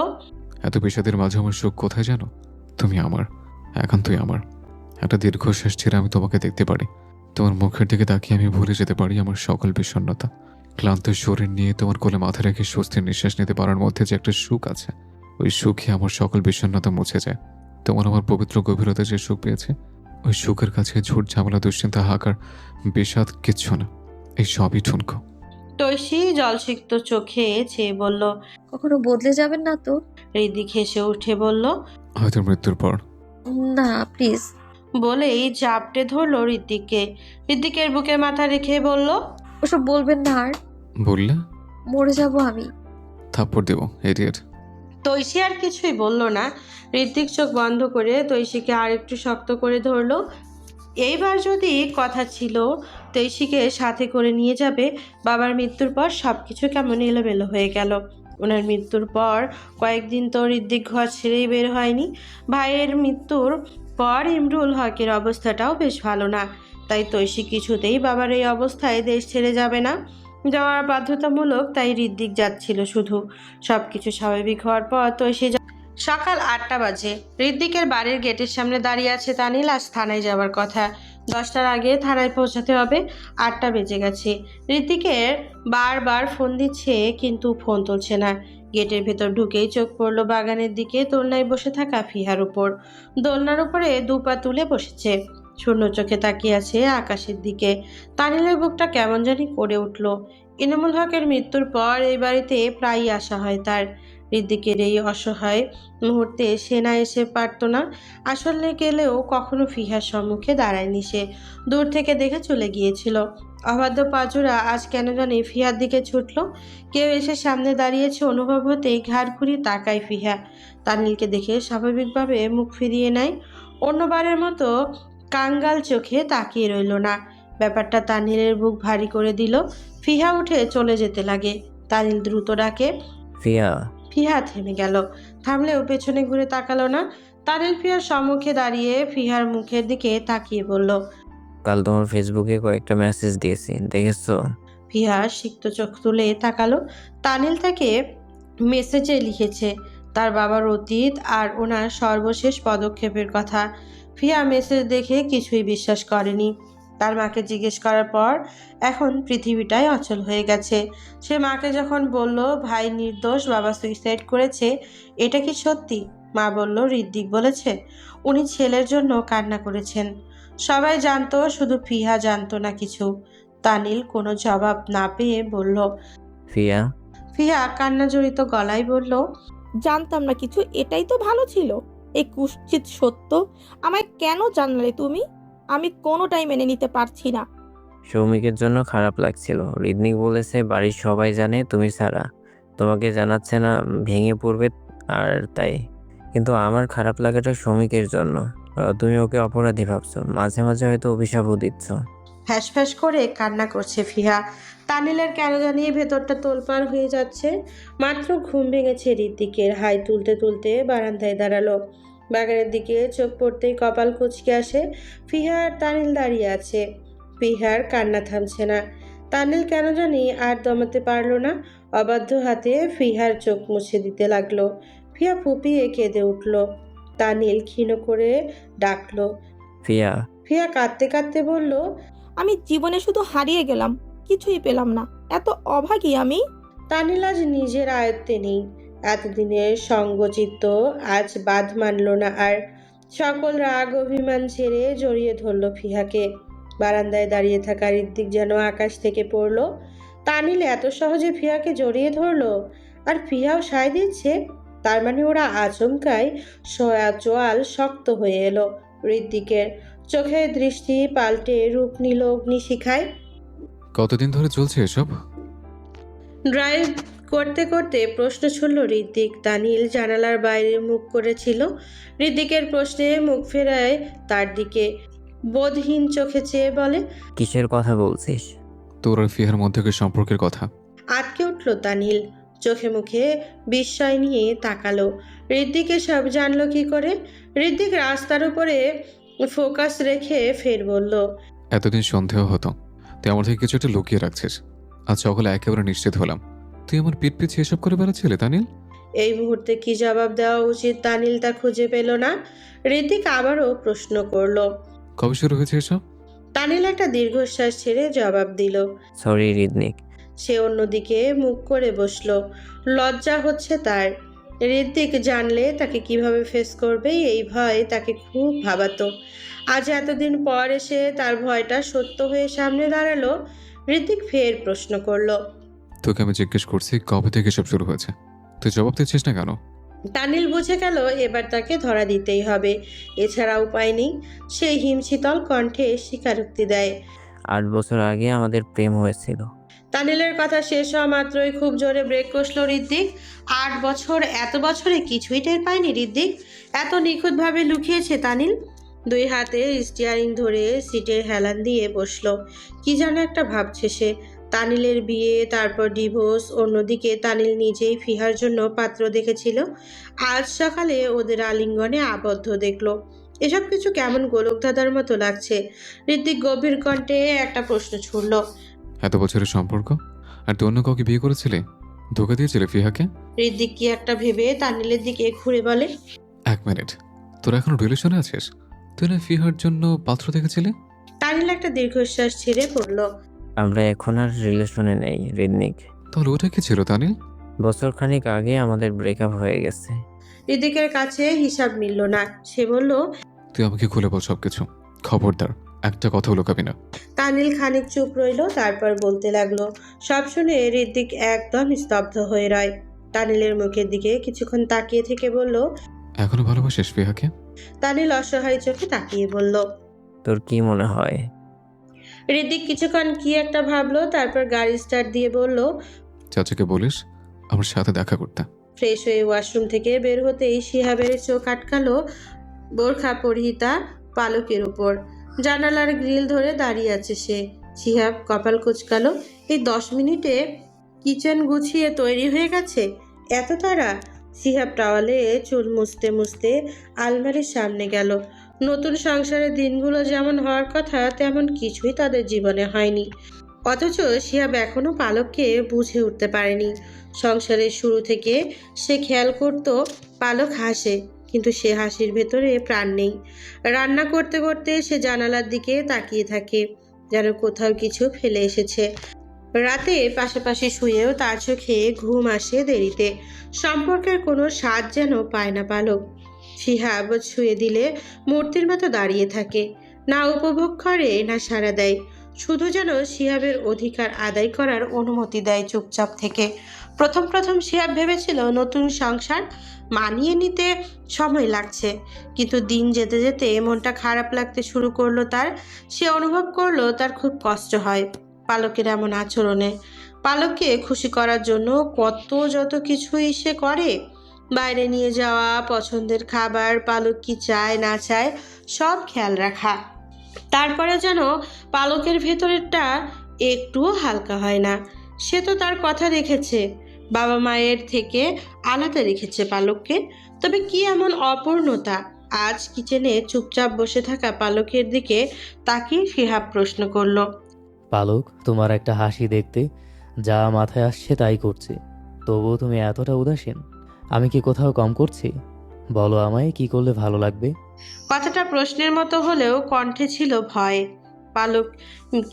এত বিষাদের মাঝে আমার সুখ কোথায় জানো? তুমি আমার, এখন তুই আমার। একটা দীর্ঘশ্বাস ছেড়ে আমি তোমাকে দেখতে পারি, তোমার মুখের দিকে তাকিয়ে আমি ভুলে যেতে পারি আমার সকল বিষণ্ণতা। ক্লান্ত শরীর নিয়ে তোমার কোলে মাথা রেখে স্বস্তির নিঃশ্বাস নিতে পারার মধ্যে যে একটা সুখ আছে, ওই সুখে আমার সকল বিষণ্ণতা মুছে যায়। তোমার আমার পবিত্র গভীরতা যে সুখ পেয়েছে, ওই সুখের কাছে ঝুট ঝামেলা দুশ্চিন্তা হাহাকার বিষাদ কিচ্ছু না, এই সবই ঠুনকো। তৈশী জলসিক্ত চোখে চেয়ে বলল, কখনো বদলে যাবেন না তো? ঋত্বিক হেসে উঠে বলল, হয়তো মৃত্যুর পর। না প্লিজ। বলেই জাপটে ধরল ঋত্বিককে। ঋত্বিকের বুকে মাথা রেখে বলল, ওসব বলবেন না আর। বললে মরে যাব আমি। থাপ্পড় দেবো, এডিয়েট। তৈশী আর কিছুই বলল না। ঋত্বিক চোখ বন্ধ করে তৈশীকে আর একটু শক্ত করে ধরল। এইবার যদি কথা ছিল তৈশীকে সাথে করে নিয়ে যাবে। বাবার মৃত্যুর পর সব কিছু কেমন এলোমেলো হয়ে গেল। ওনার মৃত্যুর পর কয়েকদিন তো ঋত্বিক ঘর ছেড়েই বের হয়নি। ভাইয়ের মৃত্যুর পর ইমরুল হকের অবস্থাটাও বেশ ভালো না, তাই তৈশী কিছুতেই বাবার এই অবস্থায় দেশ ছেড়ে যাবে না। যাওয়ার বাধ্যতামূলক, তাই ঋত্বিক যাচ্ছিল শুধু। সব কিছু স্বাভাবিক হওয়ার পর তৈশী সকাল 8টা বাজে। ঋত্বিকের বাড়ির গেটের সামনে দাঁড়িয়ে আছে তানিল। আজ থানায় যাওয়ার কথা, 10টার আগে থানায় পৌঁছাতে হবে। 8টা বেজে গেছে। ঋত্বিকের বারবার ফোন দিচ্ছে কিন্তু ফোন তুলছে না। গেটের ভেতর ঢুকেই চোখ পড়লো বাগানের দিকে, দোলনায় বসে থাকা ফিহার উপর। দোলনার উপরে 2 পা তুলে বসেছে, শূন্য চোখে তাকিয়ে আছে আকাশের দিকে। তানিলের বুকটা কেমন জানি করে উঠল। ইনামুল হকের মৃত্যুর পর এই বাড়িতে প্রায়ই আসা হয় তার। ঋত্বিকের এই অসহায় মুহূর্তে সে না এসে পারত না। আসলে গেলেও কখনো ফিহার সম্মুখে দাঁড়ায়নি সে, দূর থেকে দেখে চলে গিয়েছিল। অবাধ্য পাজুরা আজ কেন জানি ফিহার দিকে ছুটল। কেউ এসে সামনে দাঁড়িয়েছে অনুভব হতেই ঘাড় ঘুরিয়ে তাকায় ফিহা। তানিলকে দেখে স্বাভাবিকভাবে মুখ ফিরিয়ে নেয়, অন্যবারের মতো কাঙ্গাল চোখে তাকিয়ে রইল না। ব্যাপারটা তানিলের বুক ভারী করে দিল। ফিহা উঠে চলে যেতে লাগে। তানিল দ্রুত ডাকে, ফিয়া। ফিহা থেমে গেল, থামলেও পেছনে ঘুরে তাকালো না। তানিল ফিহার সম্মুখে দাঁড়িয়ে ফিহার মুখের দিকে তাকিয়ে বলল, কাল তোমার ফেসবুকে কয়েকটা মেসেজ দিয়েছি, দেখেছো? ফিহা সিক্ত চোখ তুলে তাকালো। তানিল তাকে মেসেজে লিখেছে তার বাবার অতীত আর ওনার সর্বশেষ পদক্ষেপের কথা। ফিহা মেসেজ দেখে কিছুই বিশ্বাস করেনি। তার মাকে জিজ্ঞেস করার পর এখন পৃথিবীটাই অচল হয়ে গেছে। সে মাকে যখন বলল ভাই নির্দোষ, বাবা সুইসাইড করেছে, এটা কি সত্যি? মা বলল ঋদ্ধিক বলেছে, উনি ছেলের জন্য কান্না করেছেন। সবাই জানতো, শুধু ফিহা জানতো না কিছু। তানিল কোনো জবাব না পেয়ে বলল। ফিয়া, ফিহা কান্না জড়িত গলায় বলল, জানতাম না কিছু, এটাই তো ভালো ছিল। এই কুৎসিত সত্য আমায় কেন জানালে তুমি? আমি কোনোটাই মেনে নিতে পারছি না। সৌমিকের জন্য খারাপ লাগছিল। ঋদ্ধিক বলেছে বাড়ির সবাই জানে তুমি ছাড়া। তোমাকে জানাচ্ছে না, ভেঙে পড়বে আর তাই। কিন্তু আমার খারাপ লাগাটা সৌমিকের জন্য। তুমি ওকে অপরাধী ভাবছো, মাঝে মাঝে হয়তো অভিশাপও দিচ্ছ। ফ্যাঁস করে কান্না করছে ফিহা। তানিলের কেন জানিয়ে ভেতরটা তোলপাড় হয়ে যাচ্ছে। মাত্র ঘুম ভেঙেছে ঋদ্ধিকের। হাই তুলতে তুলতে বারান্দায় দাঁড়ালো। বাগানের দিকে চোখ পড়তেই কপাল কুঁচকে আসে। ফিহা আর তানিল দাঁড়িয়ে আছে। ফিহার কান্না থামছে না। তানিল কেন জানি আর দমাতে পারল না। অবাধ্য হাতে ফিহার চোখ মুছে দিতে লাগলো। ফিহা ফুপিয়ে কেঁদে উঠল। তানিল ক্ষীণ করে ডাকলো। ফিয়া, ফিহা কাঁদতে কাঁদতে বলল, আমি জীবনে শুধু হারিয়ে গেলাম, কিছুই পেলাম না। এত অভাগী আমি। তানিল আজ নিজের আয়ত্তে নেই। এতদিনের সঙ্গচিত্ত আজ বাদ মানল না আর। সকল রাগ অভিমান ছেড়ে জড়িয়ে ধরল ফিহাকে। বারান্দায় দাঁড়িয়ে থাকা ঋদ্ধিক যেন আকাশ থেকে পড়ল। তানিল এত সহজে ফিহাকে জড়িয়ে ধরলো, আর ফিহাও সায় দিচ্ছে। তার মানে ওরা আচমকাই চোয়াল শক্ত হয়ে এলো। ঋদ্ধিকের চোখের দৃষ্টি পাল্টে রূপ নিল অগ্নিশিখায়। কতদিন ধরে চলছে এসব? ড্রাইভ করতে করতে প্রশ্ন ছুড়ল ঋদ্ধিক। তানিল জানালার বাইরে মুখ করেছিল। ঋদ্ধিকের প্রশ্নে মুখ ফেরায় তার দিকে বোধহীন চোখে চেয়ে বলে, কিসের কথা বলছিস? তোর আর ফিহার মধ্যে সম্পর্কের কথা। আটকে উঠল তানিল। চোখে মুখে বিস্ময় নিয়ে তাকালো। ঋদ্ধিকে সব জানলো কি করে? ঋদ্ধিক রাস্তার উপরে ফোকাস রেখে ফের বলল, এতদিন সন্দেহ হতো তুই আমার থেকে কিছু একটা লুকিয়ে রাখছিস। আজ সকালে একেবারে নিশ্চিত হলাম তুই আমার পিঠ পিছিয়ে এসব করে বেড়াচ্ছিলে তানিল। এই মুহূর্তে কি জবাব দেওয়া উচিত তানিল তা খুঁজে পেল না। ঋদ্ধিক আবারও প্রশ্ন করলো, কবে শুরু হয়েছে এসব? তানিল একটা দীর্ঘশ্বাস ছেড়ে জবাব দিল। সরি ঋদ্ধিক। সে অন্যদিকে মুখ করে বসলো। লজ্জা হচ্ছে তার। ঋদ্ধিক জানলে তাকে কিভাবে ফেস করবে এই ভয় তাকে খুব ভাবাতো। আজ এতদিন পর এসে তার ভয়টা সত্য হয়ে সামনে দাঁড়ালো। ঋদ্ধিক ফের প্রশ্ন করলো, তোকে আমি জিজ্ঞেস করছি কবে থেকে এসব শুরু হয়েছে, তুই জবাব দিচ্ছিস না কেন? তানিল বুঝে গেল এবার তাকে ধরা দিতেই হবে, এছাড়া উপায় নেই। সেই হিমশীতল কণ্ঠে স্বীকারোক্তি দেয়, 8 বছর আগে আমাদের প্রেম হয়েছিল। তানিলের কথা শেষ হওয়া মাত্রই খুব জোরে ব্রেক কষলো ঋদ্ধিক। 8 বছর, এত বছরে কিছুই টের পায়নি ঋদ্ধিক? এত নিখুঁতভাবে লুকিয়েছে তানিল? 2 হাতে স্টিয়ারিং ধরে সিটের হেলান দিয়ে বসলো। কি যেন একটা ভাবছে সে। তানিলের বিয়ে, তারপর ডিভোর্স, অন্যদিকে তানিল নিজেই ফিহার জন্য পাত্র দেখেছিল। আজ সকালে ওদের আলিঙ্গনে আবদ্ধ দেখলো। এসব কিছু কেমন গোলকধাঁধার মতো লাগছে। ঋদ্ধিক গভীর কণ্ঠে একটা প্রশ্ন ছুড়ল, এত বছরের সম্পর্ক আর তুই অন্য কাউকে বিয়ে করেছিলে? ধোকা দিয়েছিলে ফিহাকে? ঋদ্ধিক কি একটা ভেবে তানিলের দিকে ঘুরে বলে, 1 মিনিট, তোরা এখনো রিলেশনে আছিস? তুই না ফিহার জন্য পাত্র দেখেছিলি? তানিল একটা দীর্ঘশ্বাস ছেড়ে পড়ল। আমরা এখন আর রিলেশনে নেই ঋদ্ধিক। তাহলে ওটা কি ছিল তানিল? বছরখানেক আগে আমাদের ব্রেকআপ হয়ে গেছে। ঋদ্ধিকের কাছে হিসাব মিলল না। সে বলল, তুই আমাকে খুলে বল সবকিছু, খবরদার একটা কথা লুকাবি না। তানিল খানিক চুপ রইল, তারপর বলতে লাগলো। সব শুনে ঋদ্ধিক একদম স্তব্ধ হয়ে রয়। তানিলের মুখের দিকে কিছুক্ষণ তাকিয়ে থেকে বলল, এখনো ভালোবাসিস ফিহাকে? তানিল অসহায় চোখে তাকিয়ে বলল। তোর কি মনে হয়? ঋদ্ধিক কিছুক্ষণ কি একটা ভাবলো, তারপর গাড়ি স্টার্ট দিয়ে বলল, চাচাকে বলিস আমার সাথে দেখা করতে। ফ্রেশ হয়ে ওয়াশরুম থেকে বের হতেই শিহাবের চোখ আটকালো বোরখা পরিহিতা পালকের উপর। জানালার গ্রিল ধরে দাঁড়িয়ে আছে সে। শিহাব কপাল কুঁচকালো। এই 10 মিনিটে কিচেন গুছিয়ে তৈরি হয়ে গেছে? এত তাড়া? শিহাব টাওয়ালে চুল মুছতে মুছতে আলমারির সামনে গেল। নতুন সংসারের দিনগুলো যেমন হওয়ার কথা তেমন কিছুই তাদের জীবনে হয়নি। অথচ শিহাব এখনো পালককে বুঝে উঠতে পারেনি। সংসারের শুরু থেকে সে খেয়াল করত পালক হাসে, কিন্তু সে হাসির ভেতরে প্রাণ নেই। রান্না করতে করতে সে জানালার দিকে তাকিয়ে থাকে। যেন কোথাও কিছু ফেলে এসেছে। রাতে পাশাপাশি শুয়েও তার চোখে ঘুম আসে দেরিতে। সম্পর্কের কোনো স্বাদ যেন পায় না পালক। শিহাব ছুঁয়ে দিলে মূর্তির মতো দাঁড়িয়ে থাকে, না উপভোগ করে না সাড়া দেয়, শুধু যেন শিহাবের অধিকার আদায় করার অনুমতি দেয় চুপচাপ থেকে। প্রথম প্রথম শিহাব ভেবেছিল নতুন সংসার মানিয়ে নিতে সময় লাগছে, কিন্তু দিন যেতে যেতে মনটা খারাপ লাগতে শুরু করলো তার। সে অনুভব করলো তার খুব কষ্ট হয় পালকের এমন আচরণে। পালককে খুশি করার জন্য যত কিছুই সে করে, বাইরে নিয়ে যাওয়া, পছন্দের খাবার, পালক কি চায় না চায় সব খেয়াল রাখা। তারপরে যেন পালকের ভেতরেরটা একটুও হালকা হয় না। সে তো তার কথা রেখেছে, বাবা মায়ের থেকে আলাদা রেখেছে পালককে, তবে কি এমন অপূর্ণতা? আজ কিচেনে চুপচাপ বসে থাকা পালকের দিকে তাকিয়ে শিহাব প্রশ্ন করলো, পালক, তোমার একটা হাসি দেখতে যা মাথায় আসছে তাই করছি, তবুও তুমি এতটা উদাসীন। আমি কি কোথাও কম করছি? বলো আমায়, কি করলে ভালো লাগবে? কথাটা প্রশ্নের মতো হলেও কণ্ঠে ছিল ভয়। পালক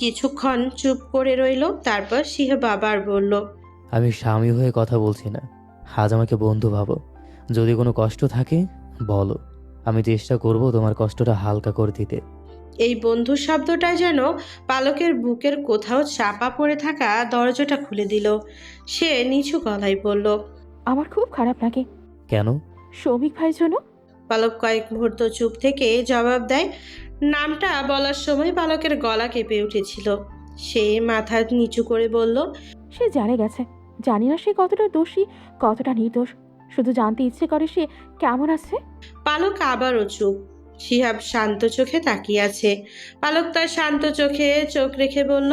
কিছুক্ষণ চুপ করে রইল, তারপর শিহাব আবার বলল, আমি স্বামী হয়ে কথা বলছি না, আজ আমাকে বন্ধু ভাবো। যদি কোনো কষ্ট থাকে বলো, আমি চেষ্টা করব তোমার কষ্টটা হালকা করে দিতে। এই বন্ধু শব্দটা যেন পালকের বুকের কোথাও চাপা পড়ে থাকা দরজাটা খুলে দিল। সে নিচু গলায় বলল, আমার খুব খারাপ লাগে। কেন? সৌমিক ভাইয়ের জন্য। পালক কয়েক মুহূর্ত চুপ থেকে জবাব দেয়। নামটা বলার সময় পালকের গলা কেঁপে উঠেছিল। সে মাথা নিচু করে বলল, সে জানে গেছে। জানি না সে কতটা দোষী, কতটা নির্দোষ, শুধু জানতে ইচ্ছে করে সে কেমন আছে। পালক আবারও চুপ। শিহাব শান্ত চোখে তাকিয়ে আছে। পালক তার শান্ত চোখে চোখ রেখে বলল,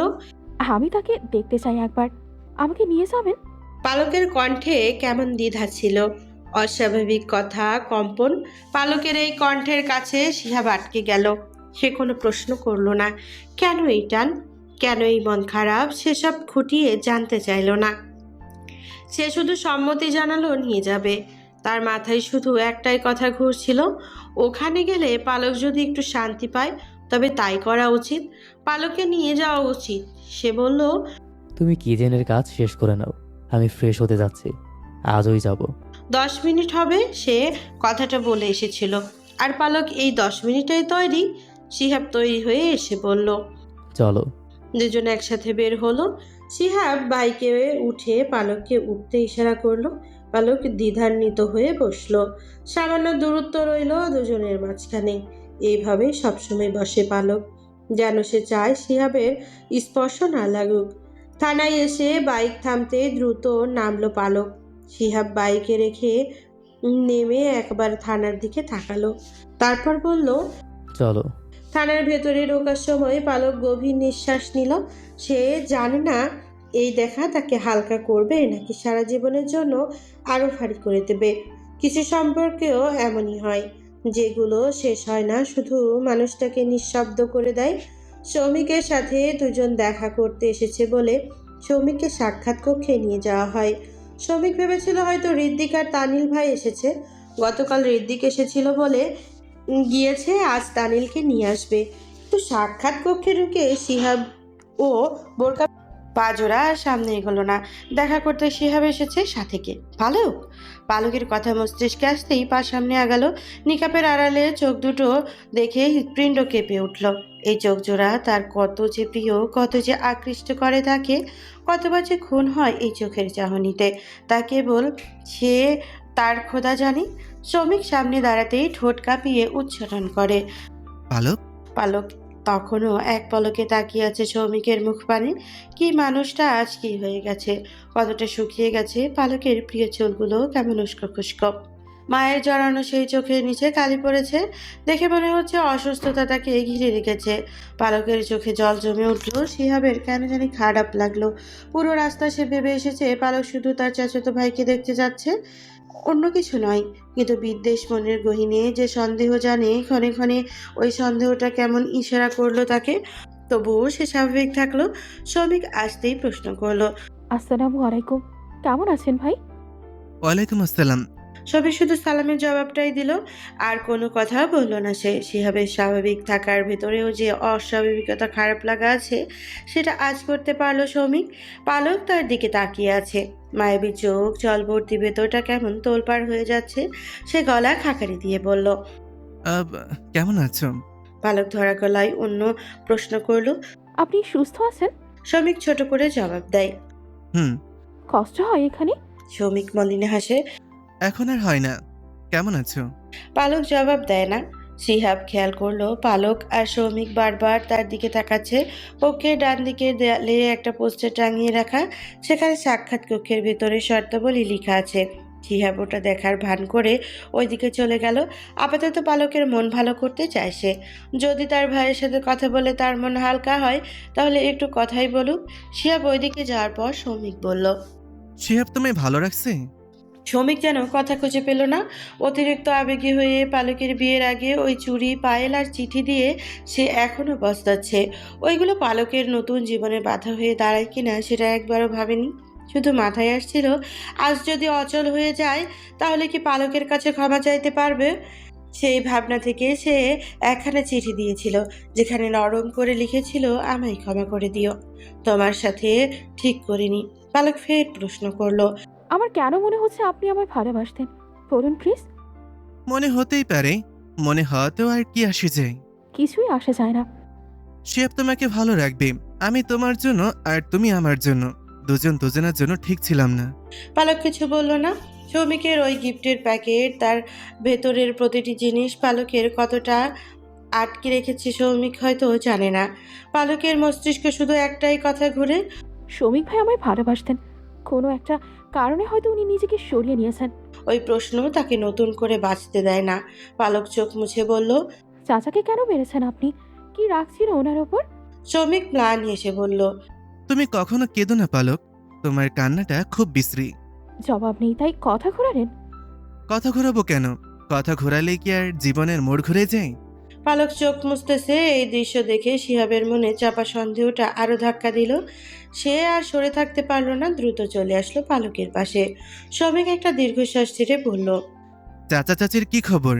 আমি তাকে দেখতে চাই একবার, আমাকে নিয়ে যাবেন? পালকের কণ্ঠে কেমন দ্বিধা ছিল, অস্বাভাবিক কথা, কম্পন। পালকের এই কণ্ঠের কাছে শিহাব আটকে গেল। সে কোনো প্রশ্ন করলো না। কেন এই টান, কেন এই মন খারাপ, সেসব খুঁটিয়ে জানতে চাইল না। সে শুধু সম্মতি জানালো নিয়ে যাবে। তার মাথায় শুধু একটাই কথা ঘুরছিল, ওখানে গেলে পালক যদি একটু শান্তি পায় তবে তাই করা উচিত, পালককে নিয়ে যাওয়া উচিত। সে বলল, তুমি কিচেনের কাজ শেষ করে নাও, আমি ফ্রেশ হতে যাচ্ছি, আজই যাব। 10 মিনিট হবে সে কথাটা বলে এসেছিল, আর পালক এই 10 মিনিটেই তৈরি। শিহাব তৈরি হয়ে এসে বলল, চলো। দুজন একসাথে বের হলো। শিহাব বাইকে উঠে পালককে উঠতে ইশারা করলো। পালক দ্বিধান্বিত হয়ে বসলো। সামান্য দূরত্ব রইল দুজনের মাঝখানে। এইভাবে সবসময় বসে পালক, যেন সে চায় শিহাবের স্পর্শ না লাগুক। থানায় এসে বাইক থামতে দ্রুত নামলো পালক। শিহাব বাইকে রেখে নেমে একবার থানার দিকে তাকালো, তারপর বলল, চলো। থানার ভেতরে ঢোকার সময় পালক গভীর নিঃশ্বাস নিল। সে জানে না এই দেখা তাকে হালকা করবে নাকি সারা জীবনের জন্য আরো ভারী করে দেবে। কিছু সম্পর্কেও এমনই হয়, যেগুলো শেষ হয় না, শুধু মানুষটাকে নিঃশব্দ করে দেয়। সৌমিকের সাথে দুজন দেখা করতে এসেছে বলে সৌমিককে সাক্ষাৎ কক্ষে নিয়ে যাওয়া হয়। সৌমিক ভেবেছিল হয়তো ঋদ্বিক আর তানিল ভাই এসেছে। গতকাল ঋদ্বিক এসেছিল বলে গিয়েছে, আজ তানিলকে নিয়ে আসবে। তো সাক্ষাৎ কক্ষে ঢুকে শিহাব ও বোরকা পাজোরা সামনে এগোলো না। দেখা করতে শিহাব এসেছে, সাথে কে? পালক। পালকের কথা মস্তিষ্কে আসতেই পা সামনে আগালো। নিকাপের আড়ালে চোখ দুটো দেখে হৃৎপিণ্ড কেঁপে উঠল। এই চোখ জোড়া তার কত যে প্রিয়, কত যে আকৃষ্ট করে তাকে, কতবার যে খুন হয় এই চোখের চাহনিতে, তা কেবল সে তার খোদা জানে। শ্রমিক সামনে দাঁড়াতেই ঠোঁট কাঁপিয়ে উচ্চারণ করে, পালক। পালক তখনও এক পলকে তাকিয়ে আছে শ্রমিকের মুখপানে। কি মানুষটা আজ কি হয়ে গেছে, কতটা শুকিয়ে গেছে। পালকের প্রিয় চুলগুলো কেমন উস্কো খুস্কো, মায়ের জড়ানো সেই চোখের নিচে কালি পড়েছে। দেখে মনে হচ্ছে অসুস্থতা তাকে ঘিরে রেখেছে। পালকের চোখে জল জমে উঠলো। শিহাবের কেন জানি খারাপ লাগলো। পুরো রাস্তা সে ভেবে এসেছে পালক শুধু তার চাচাতো ভাইকে দেখতে যাচ্ছে, অন্য কিছু নয়। কিন্তু বিদ্বেষ মনের গহীনে যে সন্দেহ জানে, ক্ষণে ক্ষণে ওই সন্দেহটা কেমন ইশারা করলো তাকে। তবুও সে স্বাভাবিক থাকলো। শ্রমিক আসতেই প্রশ্ন করলো, আসসালামু আলাইকুম, কেমন আছেন ভাই? ওয়ালাইকুম আসসালাম। সবই শুধু সালামের জবাবটাই দিল, আর কোনো কথা বলল না সে। শিহাবের স্বাভাবিক থাকার ভেতরেও যে অস্বাভাবিকতা, খারাপ লাগা আছে, সেটা আজ করতে পারলো সৌমিক। পালক তার দিকে তাকিয়ে আছে, মায়াবী চোখ, জলভর্তি, ভেতরটা কেমন তোলপাড় হয়ে যাচ্ছে। সে গলা খাকারি দিয়ে বলল, আব, কেমন আছো? পালক ধরা গলায় অন্য প্রশ্ন করলো। আপনি সুস্থ আছেন? সৌমিক ছোট করে জবাব দেয়। হুম। কষ্ট হয় এখানে? সৌমিক মলিনে হাসে। এখন আর হয় না। কেমন আছো? পালক জবাব দেয় না। শিহাব খেয়াল করলো পালক আর সৌমিক বারবার তার দিকে তাকাচ্ছে। কক্ষের ডান দিকের দেয়ালে একটা পোস্টার টাঙিয়ে রাখা, সেখানে সাক্ষাৎ কক্ষের ভেতরে শর্তাবলী লেখা আছে। শিহাব ওটা দেখার ভান করে ওইদিকে চলে গেল। আপাতত পালকের মন ভালো করতে চায় সে। যদি তার ভাইয়ের সাথে কথা বলে তার মন হালকা হয়, তাহলে একটু কথাই বলুক। শিহাব ওইদিকে যাওয়ার পর সৌমিক বলল। শিহাব তোমায় ভালো রাখছে? সৌমিক যেন কথা খুঁজে পেল না। অতিরিক্ত আবেগী হয়ে পালকের বিয়ের আগে ওই চুড়ি, পায়েল আর চিঠি দিয়ে সে এখনো পস্তাচ্ছে। ওইগুলো পালকের নতুন জীবনে বাধা হয়ে দাঁড়ায় কিনা সেটা একবারও ভাবেনি। শুধু মাথায় আসছিল, আজ যদি অচল হয়ে যায় তাহলে কি পালকের কাছে ক্ষমা চাইতে পারবে? সেই ভাবনা থেকে সে একখানা চিঠি দিয়েছিল, যেখানে নরম করে লিখেছিল, আমায় ক্ষমা করে দিও, তোমার সাথে ঠিক করিনি। পালক ফের প্রশ্ন করলো। আমার কেন মনে হচ্ছে আপনি আমায় ভালোবাসতেন? বলুন প্লিজ। মনে হতেই পারে, মনে হওয়াতেও আর কি আসে যায়। কিছুই আসে যায় না। শিহাব তোমাকে ভালো রাখবে। আমি তোমার জন্য আর তুমি আমার জন্য, দুজন দুজনের জন্য ঠিক ছিলাম না। পালক কিছু বলল না। সৌমিকের ওই গিফটের প্যাকেট, তার ভেতরের প্রতিটি জিনিস পালকের কতটা আটকে রেখেছে সৌমিক হয়তো জানে না। পালকের মস্তিষ্কে শুধু একটাই কথা ঘুরে, শ্রমিক ভাই আমায় ভালোবাসতেন। কোনো একটা কারণে হয়তো উনি নিজেকে সরিয়ে নিয়েছেন। ওই প্রশ্ন তাকে নতুন করে বাঁচতে দেয় না। পালক চোখ মুছে বলল, চাচাকে কেন মেরেছেন আপনি? কি রাখছিল ওনার ওপর? সৌমিক ম্লান হেসে বলল, তুমি কখনো কেঁদো না পালক, তোমার কান্নাটা খুব বিশ্রী। জবাব নেই তাই কথা ঘোরালেন? কথা ঘোরাবো কেন? কথা ঘোরালে কি আর জীবনের মোড় ঘুরে যায়? পালক চোখ মুছতেছে। এই দৃশ্য দেখে শিহাবের মনে চাপা সন্দেহটা আরো ধাক্কা দিল। সে আর সরে থাকতে পারল না, দ্রুত চলে আসলো পালকের পাশে। সৌমিক একটা দীর্ঘশ্বাস ছেড়ে বলল, চাচা চাচির কি খবর?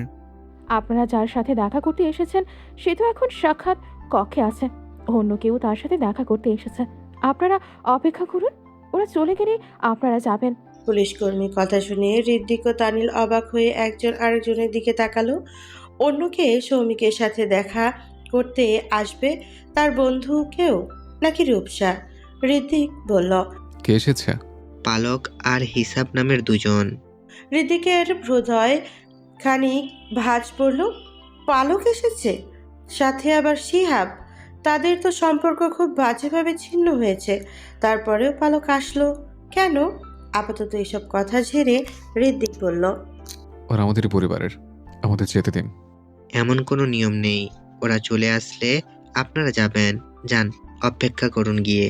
আপনারা যার সাথে দেখা করতে এসেছেন সে তো এখন সাক্ষাৎ কক্ষে আছে। অন্য কেউ তার সাথে দেখা করতে এসেছে। আপনারা অপেক্ষা করুন, ওরা চলে গেলে আপনারা যাবেন। পুলিশ কর্মীর কথা শুনে ঋদ্ধিক ও তানিল অবাক হয়ে একজন আরেকজনের দিকে তাকালো। অন্যকে সৌমিকের সাথে দেখা করতে আসবে তার বন্ধু কেউ, নাকি রূপসা? ঋদ্ধিক বলল। কে এসেছে? পালক আর হিসাব নামের দুজন। ঋদ্ধিকের হৃদয় খানিক ভাঁজ পড়ল। পালক এসেছে, সাথে আবার শিহাব। তাদের তো সম্পর্ক খুব বাজেভাবে ছিন্ন হয়েছে, তারপরেও পালক আসলো কেন? আপাতত এসব কথা ঝেড়ে ঋদ্ধিক বলল, ওরা আমাদেরই পরিবারের, আমাদের যেতে দিন। এমন কোনো নিয়ম নেই, ওরা চলে আসলে আপনারা যাবেন। যান, অপেক্ষা করুন গিয়ে।